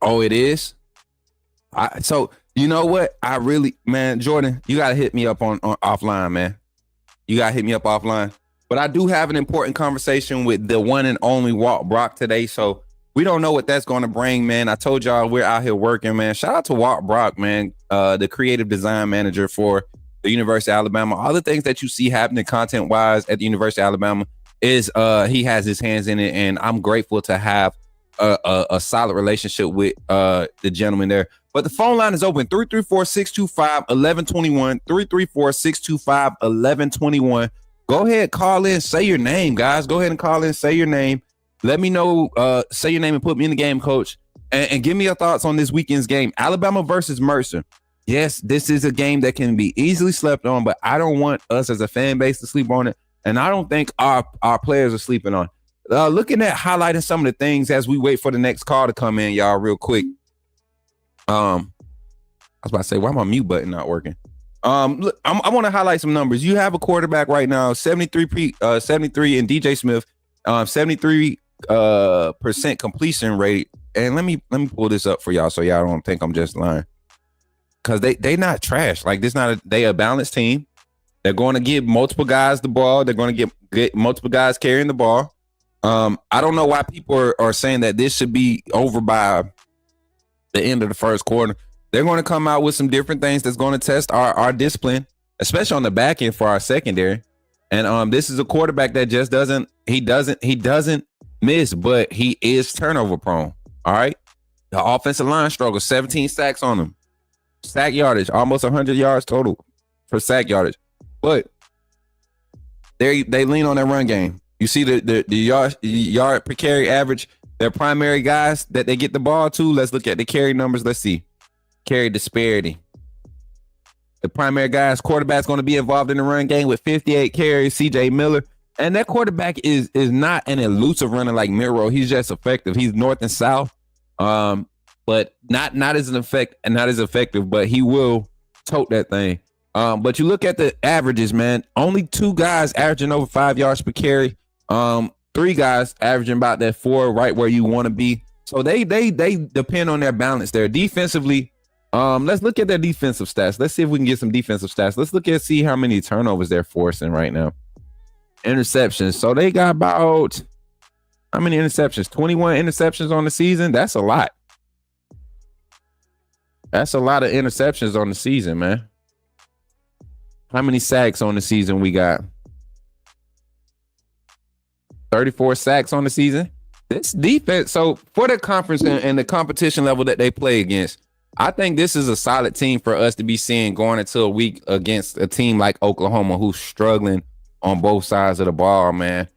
Oh, it is? So you know what? Man, Jordan, you gotta hit me up on offline, man. You gotta hit me up offline. But I do have an important conversation with the one and only Walt Brock today. So we don't know what that's going to bring, man. I told y'all we're out here working, man. Shout out to Walt Brock, man, the creative design manager for the University of Alabama. All the things that you see happening content-wise at the University of Alabama is he has his hands in it, and I'm grateful to have a solid relationship with the gentleman there. But the phone line is open, 334-625-1121, 334-625-1121. Go ahead, call in, say your name, guys. Go ahead and call in, say your name. Let me know, say your name and put me in the game, coach. And give me your thoughts on this weekend's game. Alabama versus Mercer. Yes, this is a game that can be easily slept on, but I don't want us as a fan base to sleep on it. And I don't think our players are sleeping on it. Looking at highlighting some of the things as we wait for the next call to come in, y'all, real quick. I was about to say, why my mute button not working? Look, I want to highlight some numbers. You have a quarterback right now, 73 in DJ Smith, 73% completion rate. And let me pull this up for y'all so y'all don't think I'm just lying. Because they not trash. Like, they a balanced team. They're going to give multiple guys the ball. They're going to get multiple guys carrying the ball. I don't know why people are saying that this should be over by the end of the first quarter. They're going to come out with some different things that's going to test our discipline, especially on the back end for our secondary. And this is a quarterback that just doesn't miss, but he is turnover prone. All right. The offensive line struggles, 17 sacks on him. Sack yardage, almost 100 yards total for sack yardage. But they lean on their run game. You see the yard per carry average, their primary guys that they get the ball to. Let's look at the carry numbers. Let's see. Carry disparity. The primary guys, quarterback's going to be involved in the run game with 58 carries, CJ Miller. And that quarterback is not an elusive runner like Miro. He's just effective. He's north and south. But not as effective, but he will tote that thing. But you look at the averages, man. Only 2 guys averaging over 5 yards per carry. 3 guys averaging about that 4, right where you want to be. So they depend on their balance there. Defensively, let's look at their defensive stats. Let's see if we can get some defensive stats. Let's see how many turnovers they're forcing right now. Interceptions. So they got about, how many interceptions? 21 interceptions on the season. That's a lot. That's a lot of interceptions on the season, man. How many sacks on the season we got? 34 sacks on the season. This defense, so for the conference and the competition level that they play against, I think this is a solid team for us to be seeing going into a week against a team like Oklahoma, who's struggling on both sides of the ball, man.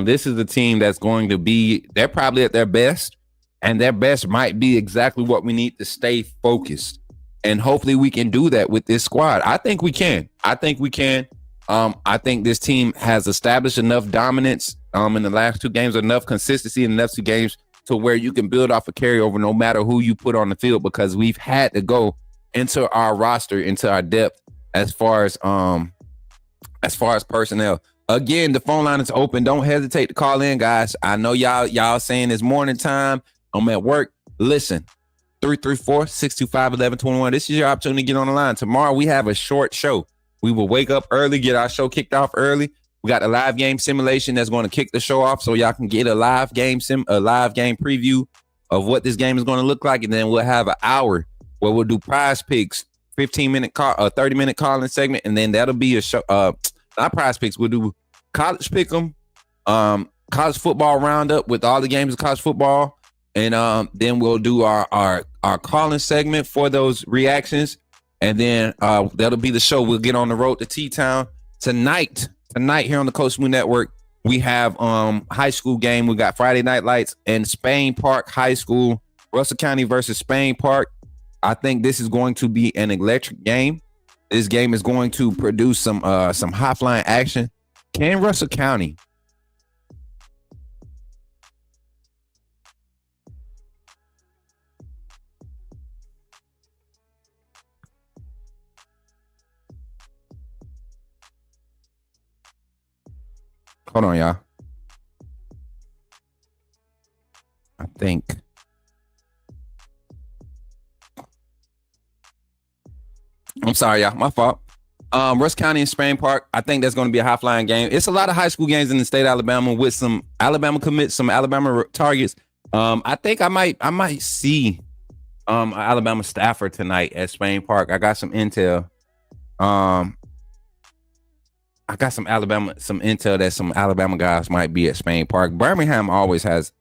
This is a team that's going to be, they're probably at their best, and their best might be exactly what we need to stay focused. And hopefully we can do that with this squad. I think we can. I think this team has established enough dominance in the last 2 games, enough consistency in the next 2 games to where you can build off a carryover no matter who you put on the field, because we've had to go into our roster, into our depth as far as personnel. Again, the phone line is open. Don't hesitate to call in, guys. I know y'all saying it's morning time. I'm at work. Listen, 334-625-1121. This is your opportunity to get on the line. Tomorrow we have a short show. We will wake up early, get our show kicked off early. We got a live game simulation that's going to kick the show off, so y'all can get a live game preview of what this game is going to look like, and then we'll have an hour where we'll do prize picks, 15-minute call, 30-minute calling segment, and then that'll be a show. Not prize picks. We'll do college pick'em, college football roundup with all the games of college football, and then we'll do our calling segment for those reactions, and then that'll be the show. We'll get on the road to T-Town tonight here on the Coach Smook Network. We have high school game. We got Friday Night Lights and Spain Park High School, Russell County versus Spain Park. I think this is going to be an electric game. This game is going to produce some high flying action. Can Russell County hold on, y'all. I think I'm sorry, y'all. My fault. Rush County and Spain Park. I think that's going to be a high flying game. It's a lot of high school games in the state of Alabama with some Alabama commits, some Alabama targets. I think I might see an Alabama staffer tonight at Spain Park. I got some intel. I got some intel that some Alabama guys might be at Spain Park. Birmingham always has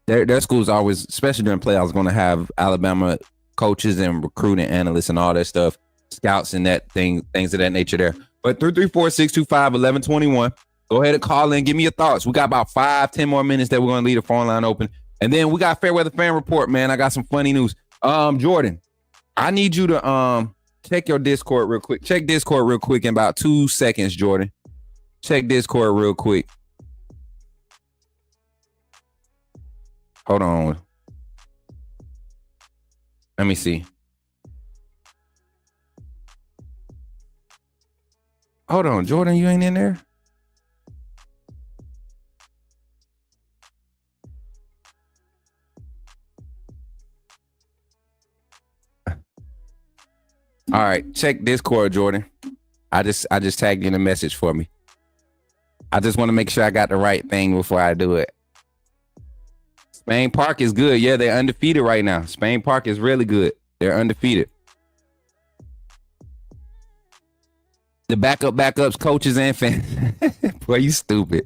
their schools always, especially during playoffs, going to have Alabama coaches and recruiting analysts and all that stuff, scouts and things of that nature there. But 334-625-1121. Go ahead and call in. Give me your thoughts. We got about 5-10 more minutes that we're going to leave the phone line open. And then we got Fairweather Fan Report, man. I got some funny news. Jordan, I need you to check your Discord real quick. Check Discord real quick in about 2 seconds, Jordan. Check Discord real quick. Hold on. Let me see. Hold on, Jordan, you ain't in there? All right, check Discord, Jordan. I just tagged you in a message for me. I just want to make sure I got the right thing before I do it. Spain Park is good. Yeah, they're undefeated right now. Spain Park is really good. They're undefeated. The backups, coaches, and fans. Boy, you stupid.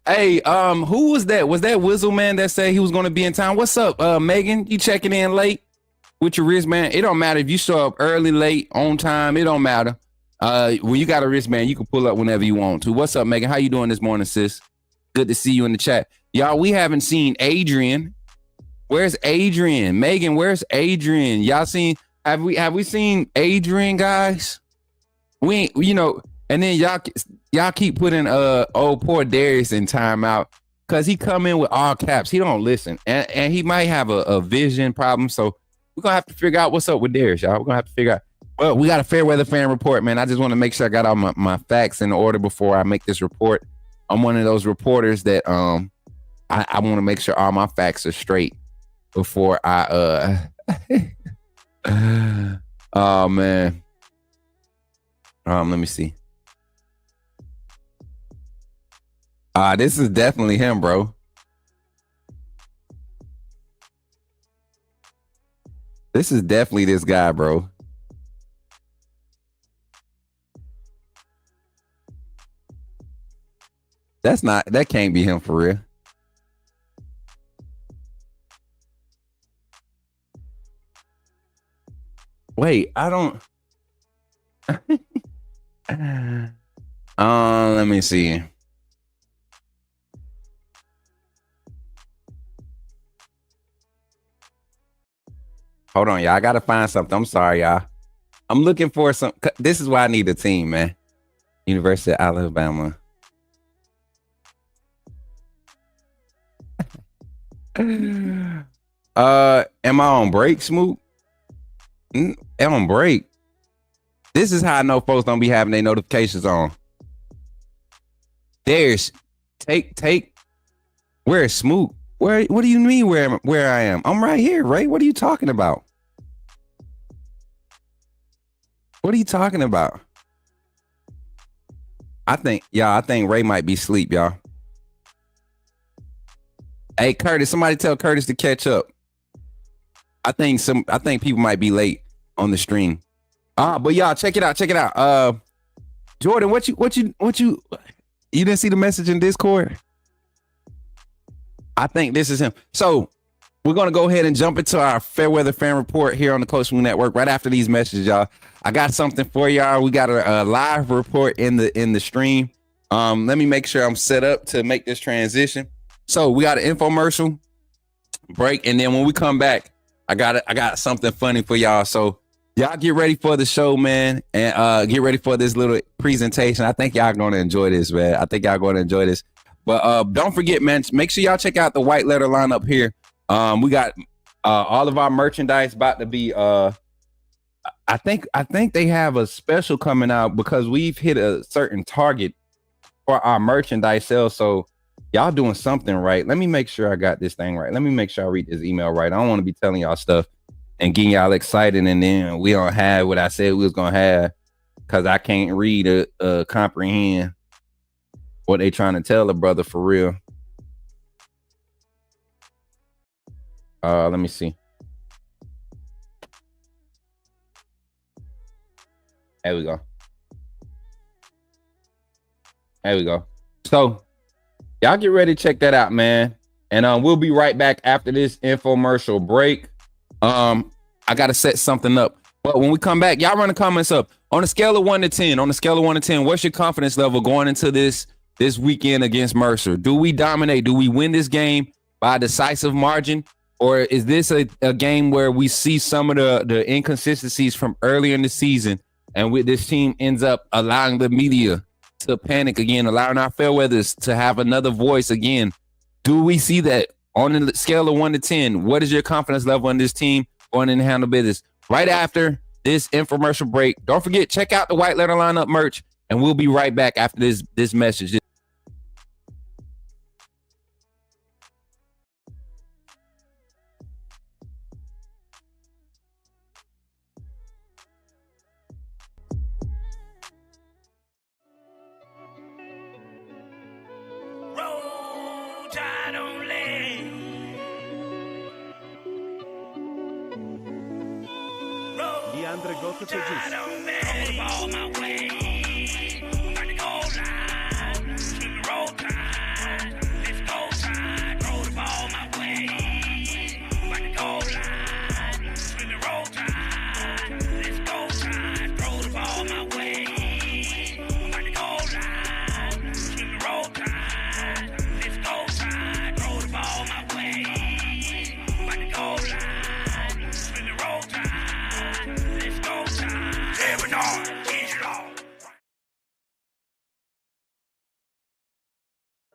Hey, who was that? Was that Wizzle man that said he was going to be in town? What's up, Megan? You checking in late with your wristband? It don't matter if you show up early, late, on time. It don't matter. When you got a wristband, you can pull up whenever you want to. What's up, Megan? How you doing this morning, sis? Good to see you in the chat. Y'all, we haven't seen Adrian. Where's Adrian? Megan, where's Adrian? Y'all seen, have we seen Adrian, guys? We, and then y'all keep putting poor Darius in timeout because he come in with all caps. He don't listen, and he might have a vision problem. So we're gonna have to figure out what's up with Darius, y'all. We're gonna have to figure out. Well, we got a Fairweather Fan Report, man. I just want to make sure I got all my facts in order before I make this report. I'm one of those reporters that I want to make sure all my facts are straight before I oh man. Let me see. This is definitely him, bro. This is definitely this guy, bro. That can't be him for real. Wait, I don't. Let me see. Hold on, y'all. I gotta find something. I'm sorry, y'all. I'm looking for some. This is why I need a team, man. University of Alabama. Am I on break, Smook? I'm on break. This is how I know folks don't be having their notifications on. There's take. Where's Smook? What do you mean where I am? I'm right here, Ray. What are you talking about? What are you talking about? I think Ray might be asleep, y'all. Hey, Curtis, somebody tell Curtis to catch up. I think people might be late on the stream. But y'all check it out. Jordan, what you didn't see the message in Discord? I think this is him. So we're gonna go ahead and jump into our Fairweather Fan Report here on the Coach Smook Network right after these messages, y'all. I got something for y'all. We got a live report in the stream. Let me make sure I'm set up to make this transition. So we got an infomercial break, and then when we come back, I got something funny for y'all. So y'all get ready for the show, man, and get ready for this little presentation. I think y'all gonna enjoy this, man. But don't forget, man, make sure y'all check out the white letter lineup here. We got all of our merchandise about to be I think they have a special coming out because we've hit a certain target for our merchandise sales. So y'all doing something right. Let me make sure I got this thing right. Let me make sure I read this email right. I don't want to be telling y'all stuff and getting y'all excited and then we don't have what I said we was gonna have. because I can't read or comprehend what they trying to tell a brother for real. Let me see. There we go. There we go. So y'all get ready to check that out, man. And we'll be right back after this infomercial break. I gotta set something up. But when we come back, y'all run the comments up. On a scale of 1 to 10, what's your confidence level going into this weekend against Mercer? Do we dominate? Do we win this game by a decisive margin? Or is this a game where we see some of the inconsistencies from earlier in the season, and this team ends up allowing the media to panic again, allowing our fairweathers to have another voice again? Do we see that? On the scale of 1 to 10, what is your confidence level in this team going in to handle business? Right after this infomercial break, don't forget, check out the White Letter Lineup merch, and we'll be right back after this message.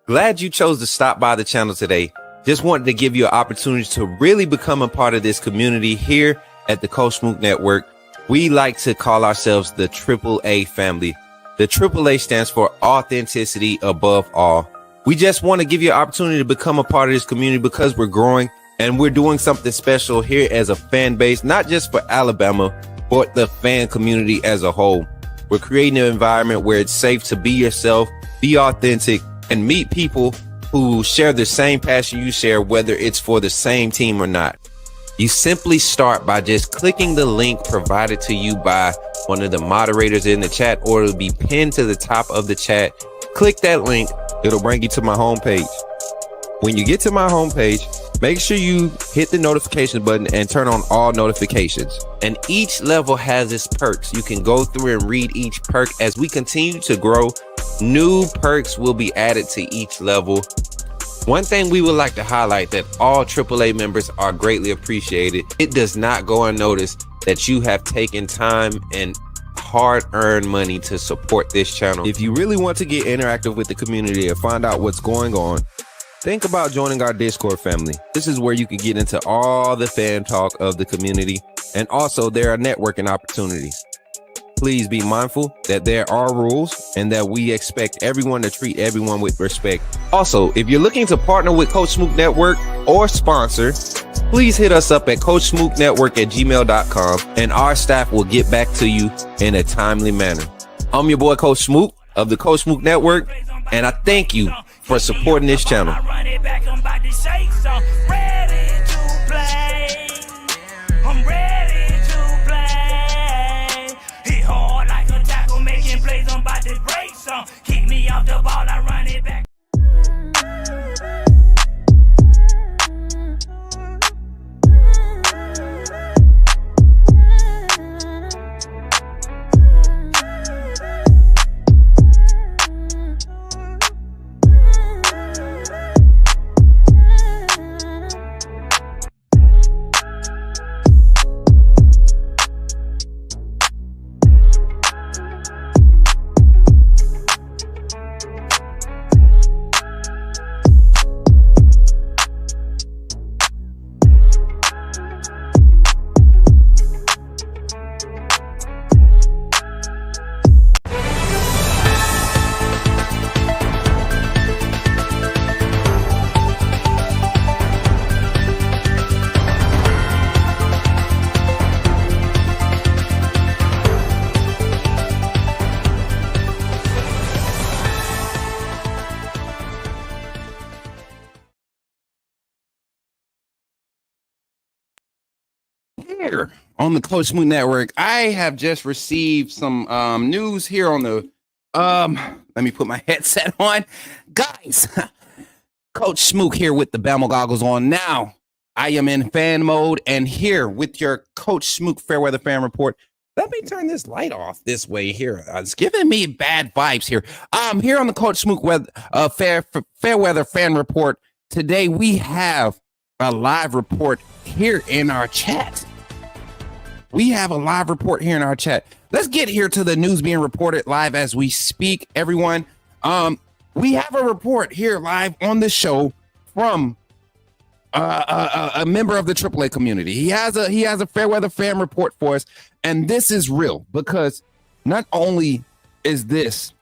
Glad you chose to stop by the channel today. Just wanted to give you an opportunity to really become a part of this community here at the Coach Smook Network. We like to call ourselves the AAA family. The AAA stands for authenticity above all. We just want to give you an opportunity to become a part of this community because we're growing and we're doing something special here as a fan base, not just for Alabama, but the fan community as a whole. We're creating an environment where it's safe to be yourself, be authentic, and meet people who share the same passion you share, whether it's for the same team or not. You simply start by just clicking the link provided to you by one of the moderators in the chat, or it'll be pinned to the top of the chat. Click that link. It'll bring you to my homepage. When you get to my homepage, make sure you hit the notification button and turn on all notifications. And each level has its perks. You can go through and read each perk. As we continue to grow, new perks will be added to each level. One thing we would like to highlight that all AAA members are greatly appreciated. It does not go unnoticed that you have taken time and hard-earned money to support this channel. If you really want to get interactive with the community and find out what's going on, think about joining our Discord family. This is where you can get into all the fan talk of the community, and also there are networking opportunities. Please be mindful that there are rules and that we expect everyone to treat everyone with respect. Also, if you're looking to partner with Coach Smook Network or sponsor, please hit us up at coachsmooknetwork@gmail.com and our staff will get back to you in a timely manner. I'm your boy, Coach Smook of the Coach Smook Network, and I thank you for supporting this channel. Keep me off the ball, I run it back. Here on the Coach Smook Network, I have just received some news here on the let me put my headset on. Guys, Coach Smook here with the Bama goggles on. Now, I am in fan mode and here with your Coach Smook Fairweather Fan Report. Let me turn this light off this way here. It's giving me bad vibes here. Here on the Coach Smook Fairweather Fan Report. Today we have a live report here in our chat. Let's get here to the news being reported live as we speak, everyone. We have a report here live on the show from a member of the AAA community. He has a Fairweather Fan Report for us, and this is real because not only is this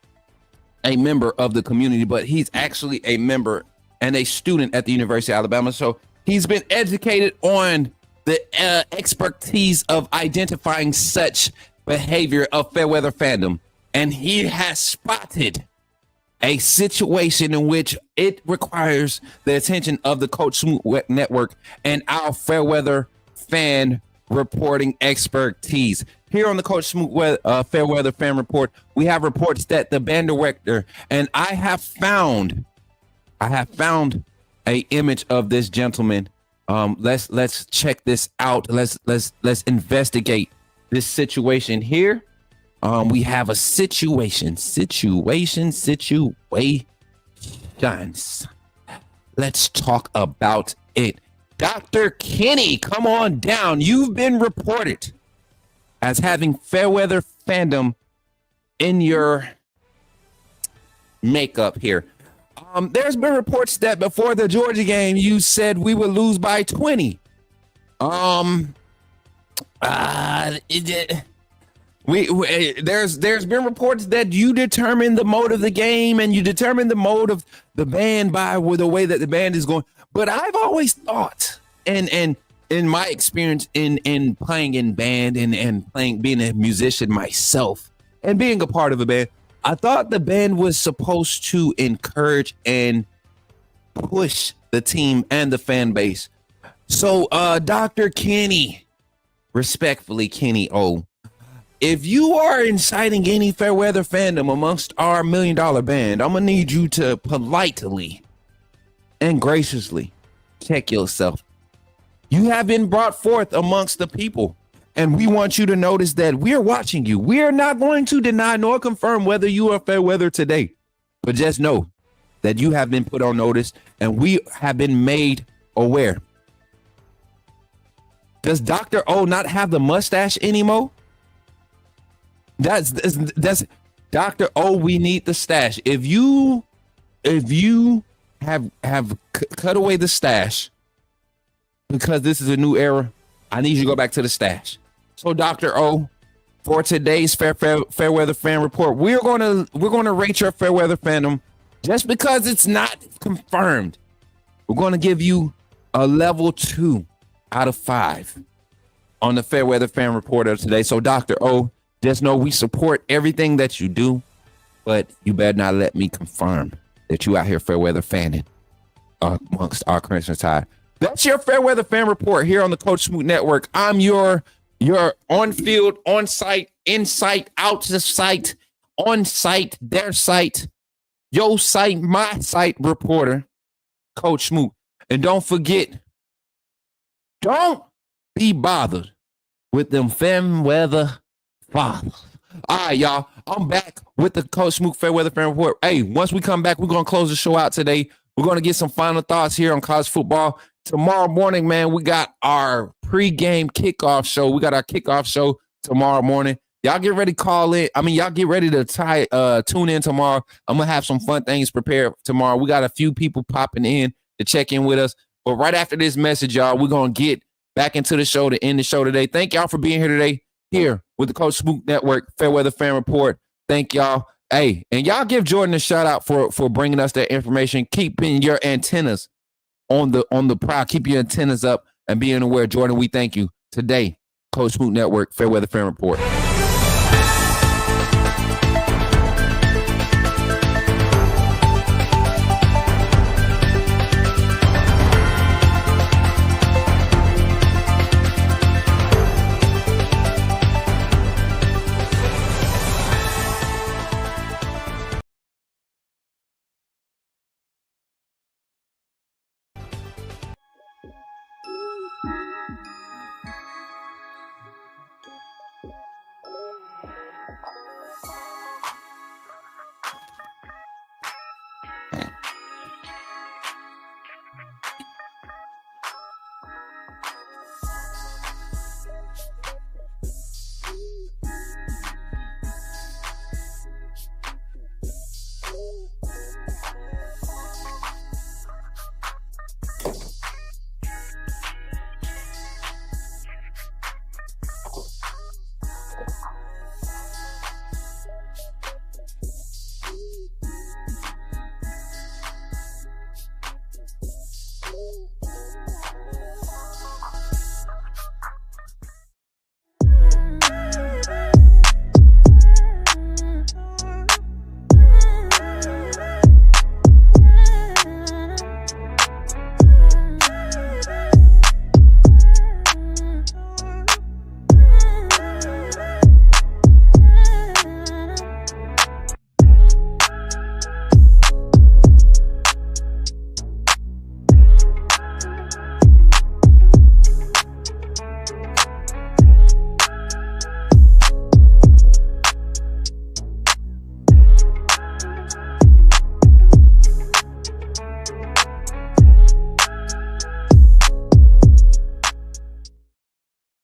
a member of the community, but he's actually a member and a student at the University of Alabama. So he's been educated on the expertise of identifying such behavior of Fairweather fandom, and he has spotted a situation in which it requires the attention of the Coach Smook Network and our Fairweather fan reporting expertise. Here on the Coach Smook Fairweather Fan Report, we have reports that the band director, and I have found a image of this gentleman. Let's check this out. Let's investigate this situation here. We have a situations. Let's talk about it. Dr. Kenny, come on down. You've been reported as having Fairweather fandom in your makeup here. There's been reports that before the Georgia game, you said we would lose by 20. There's been reports that you determine the mode of the game and you determine the mode of the band by the way that the band is going. But I've always thought, and in my experience in playing in band and being a musician myself and being a part of a band, I thought the band was supposed to encourage and push the team and the fan base. So, Dr. Kenny, respectfully, Kenny O, if you are inciting any Fairweather fandom amongst our $1 Million band, I'm gonna need you to politely and graciously check yourself. You have been brought forth amongst the people, and we want you to notice that we're watching you. We are not going to deny nor confirm whether you are Fairweather today, but just know that you have been put on notice and we have been made aware. Does Dr. O not have the mustache anymore? That's Dr. O, we need the stash. If you have cut away the stash because this is a new era, I need you to go back to the stash. So Dr. O, for today's Fairweather Fan Report, we're gonna rate your Fairweather fandom just because it's not confirmed. We're gonna give you a level 2 out of 5 on the Fairweather Fan Report of today. So Dr. O, just know we support everything that you do, but you better not let me confirm that you out here Fairweather fanning amongst our Crimson Tide. That's your Fairweather Fan Report here on the Coach Smook Network. I'm your on-field, on-site, in-site, out-to-site, on-site, their site, your site, my site reporter, Coach Smook. And don't forget, don't be bothered with them Fairweather fathers. All right, y'all. I'm back with the Coach Smook Fairweather Fan Report. Hey, once we come back, we're going to close the show out today. We're going to get some final thoughts here on college football. Tomorrow morning, man, we got our pregame kickoff show. We got our kickoff show tomorrow morning. Y'all get ready to call in. Y'all get ready to tune in tomorrow. I'm going to have some fun things prepared tomorrow. We got a few people popping in to check in with us. But right after this message, y'all, we're going to get back into the show to end the show today. Thank y'all for being here today, here with the Coach Smook Network Fairweather Fan Report. Thank y'all. Hey, and y'all give Jordan a shout out for bringing us that information, keeping your antennas on the prowl. Keep your antennas up and being aware. Jordan, we thank you today. Coach Smook Network Fairweather Fan Report.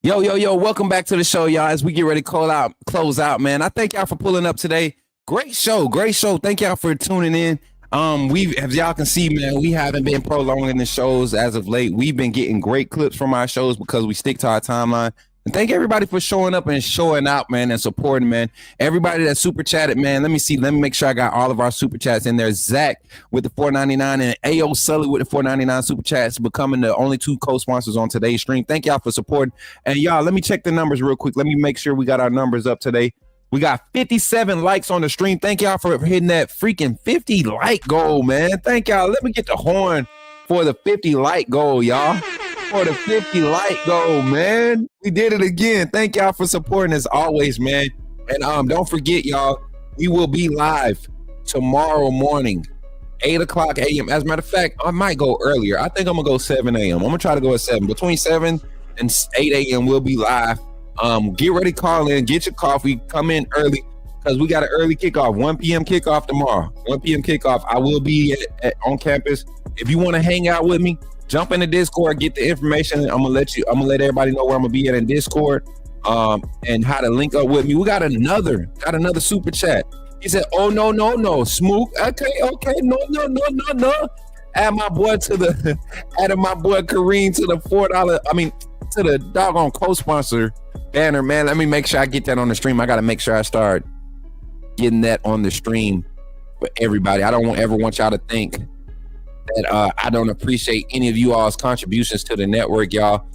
Yo, welcome back to the show, y'all. As we get ready to close out, man. I thank y'all for pulling up today. Great show. Thank y'all for tuning in. As y'all can see, man, we haven't been prolonging the shows as of late. We've been getting great clips from our shows because we stick to our timeline. And thank everybody for showing up and showing out, man, and supporting, man. Everybody that super chatted, man. Let me make sure I got all of our super chats in there. Zach with the $4.99 and A.O. Sully with the $4.99 super chats, becoming the only 2 co-sponsors on today's stream. Thank y'all for supporting. And y'all, let me check the numbers real quick. Let me make sure we got our numbers up today. We got 57 likes on the stream. Thank y'all for hitting that freaking 50 like goal, man. Thank y'all. Let me get the horn for the 50 like goal, y'all. For the 50 like goal, man. We did it again. Thank y'all for supporting as always, man. And don't forget, y'all, we will be live tomorrow morning, 8 o'clock a.m. As a matter of fact, I might go earlier. I think I'm gonna go 7 a.m. I'm gonna try to go at 7. Between 7 and 8 a.m. we'll be live. Get ready, call in, get your coffee, come in early because we got an early kickoff, 1 p.m. kickoff tomorrow. 1 p.m. kickoff. I will be on campus. If you want to hang out with me, jump in the Discord, get the information. I'm gonna let everybody know where I'm gonna be at in Discord, and how to link up with me. We got another super chat. He said, "Oh no, Smook. Okay, no. Add my boy Kareem to the $4. I mean, to the doggone co-sponsor banner, man. Let me make sure I get that on the stream. I got to make sure I start getting that on the stream for everybody. I don't ever want y'all to think that I don't appreciate any of you all's contributions to the network, y'all.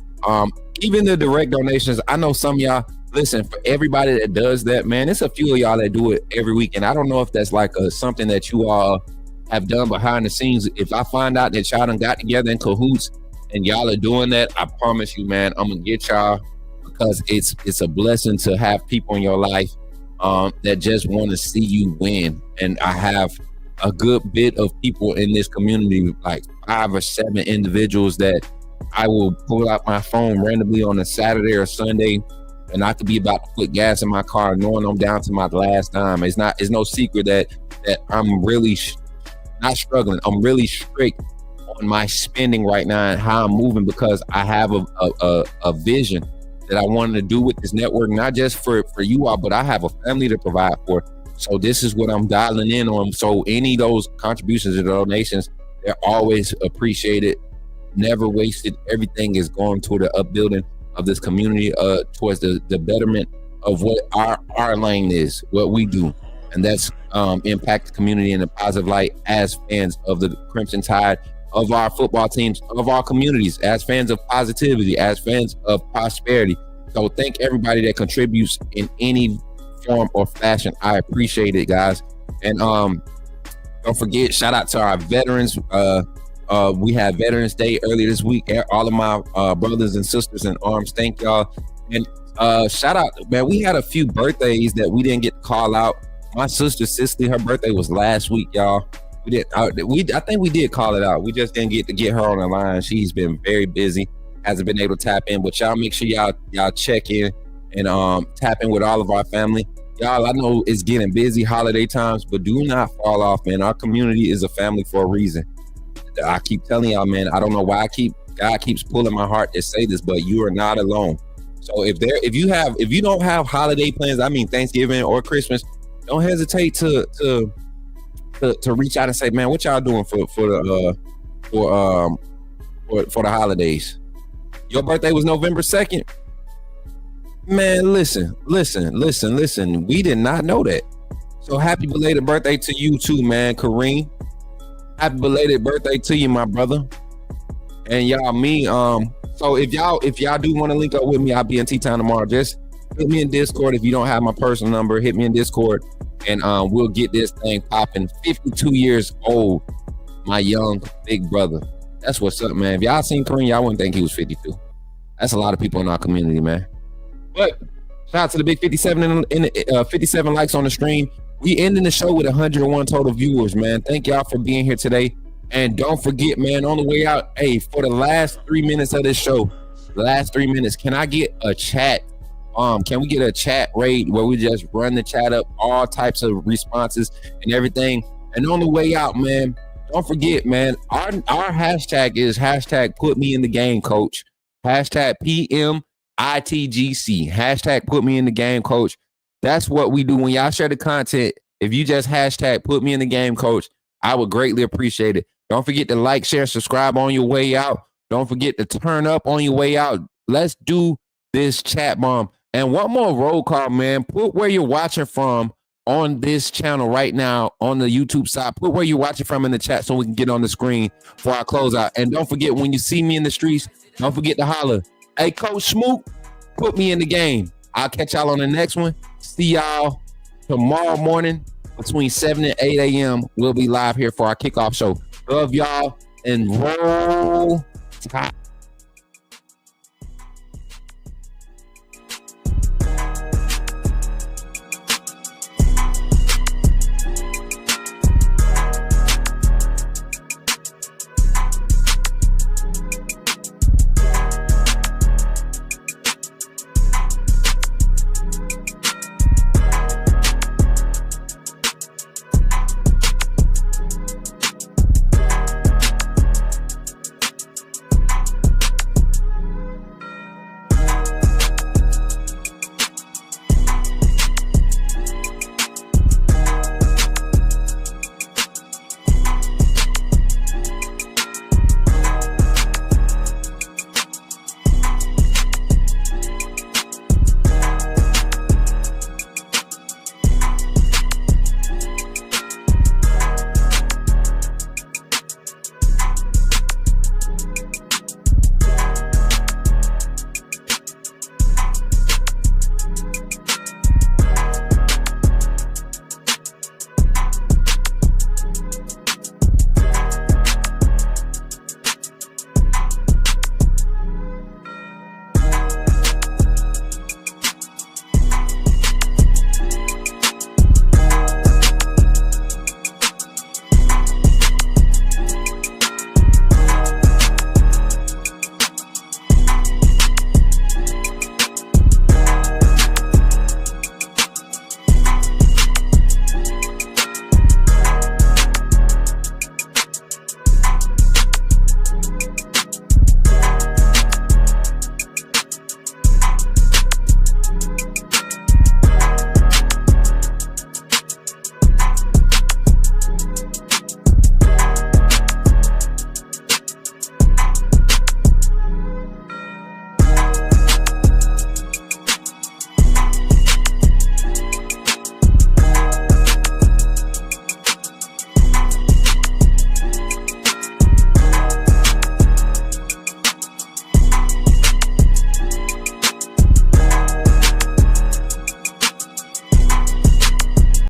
Even the direct donations. I know some of y'all, listen, for everybody that does that, man, it's a few of y'all that do it every week. And I don't know if that's like something that you all have done behind the scenes. If I find out that y'all done got together in cahoots and y'all are doing that, I promise you, man, I'm gonna get y'all, because it's a blessing to have people in your life that just want to see you win. And I have a good bit of people in this community, like 5 or 7 individuals that I will pull out my phone randomly on a Saturday or Sunday, and I could be about to put gas in my car knowing I'm down to my last dime. It's no secret that I'm really not struggling. I'm really strict on my spending right now and how I'm moving, because I have a vision that I wanted to do with this network, not just for you all, but I have a family to provide for. So this is what I'm dialing in on. So any of those contributions or donations, they're always appreciated, never wasted. Everything is going toward the upbuilding of this community, towards the betterment of what our lane is, what we do. And that's impact the community in a positive light as fans of the Crimson Tide, of our football teams, of our communities, as fans of positivity, as fans of prosperity. So thank everybody that contributes in any form or fashion. I appreciate it, guys. And don't forget, shout out to our veterans. We had Veterans Day earlier this week. All of my brothers and sisters in arms, thank y'all. And shout out, man, we had a few birthdays that we didn't get to call out. My sister Cicely, her birthday was last week, y'all. I think we did call it out. We just didn't get to get her on the line. She's been very busy, hasn't been able to tap in. But y'all make sure y'all check in and tap in with all of our family. Y'all, I know it's getting busy holiday times, but do not fall off, man. Our community is a family for a reason. I keep telling y'all, man, I don't know why God keeps pulling my heart to say this, but you are not alone. So if you don't have holiday plans, I mean Thanksgiving or Christmas, don't hesitate to reach out and say, man, what y'all doing for the holidays? Your birthday was November 2nd. Man, listen. We did not know that. So happy belated birthday to you too, man, Kareem. Happy belated birthday to you, my brother. And y'all, so if y'all do want to link up with me, I'll be in T-Town tomorrow. Just hit me in Discord. If you don't have my personal number, hit me in Discord, and we'll get this thing popping. 52 years old, my young big brother. That's what's up, man. If y'all seen Kareem, y'all wouldn't think he was 52. That's a lot of people in our community, man. But shout out to the big 57 57 likes on the stream. We ending the show with 101 total viewers, man. Thank y'all for being here today. And don't forget, man, on the way out, hey, for the last 3 minutes of this show, can I get a chat? Can we get a chat raid where we just run the chat up, all types of responses and everything? And on the way out, man, don't forget, man, our hashtag is hashtag put me in the game, coach. Hashtag PM ITGC. Hashtag put me in the game, coach. That's what we do when y'all share the content. If you just hashtag put me in the game, coach, I would greatly appreciate it. Don't forget to like, share, subscribe on your way out. Don't forget to turn up on your way out. Let's do this chat bomb. And one more roll call, man. Put where you're watching from on this channel right now on the YouTube side. Put where you're watching from in the chat so we can get on the screen for our closeout. And don't forget, when you see me in the streets, don't forget to holler, hey, Coach Smook, put me in the game. I'll catch y'all on the next one. See y'all tomorrow morning between 7 and 8 a.m. We'll be live here for our kickoff show. Love y'all and roll tide.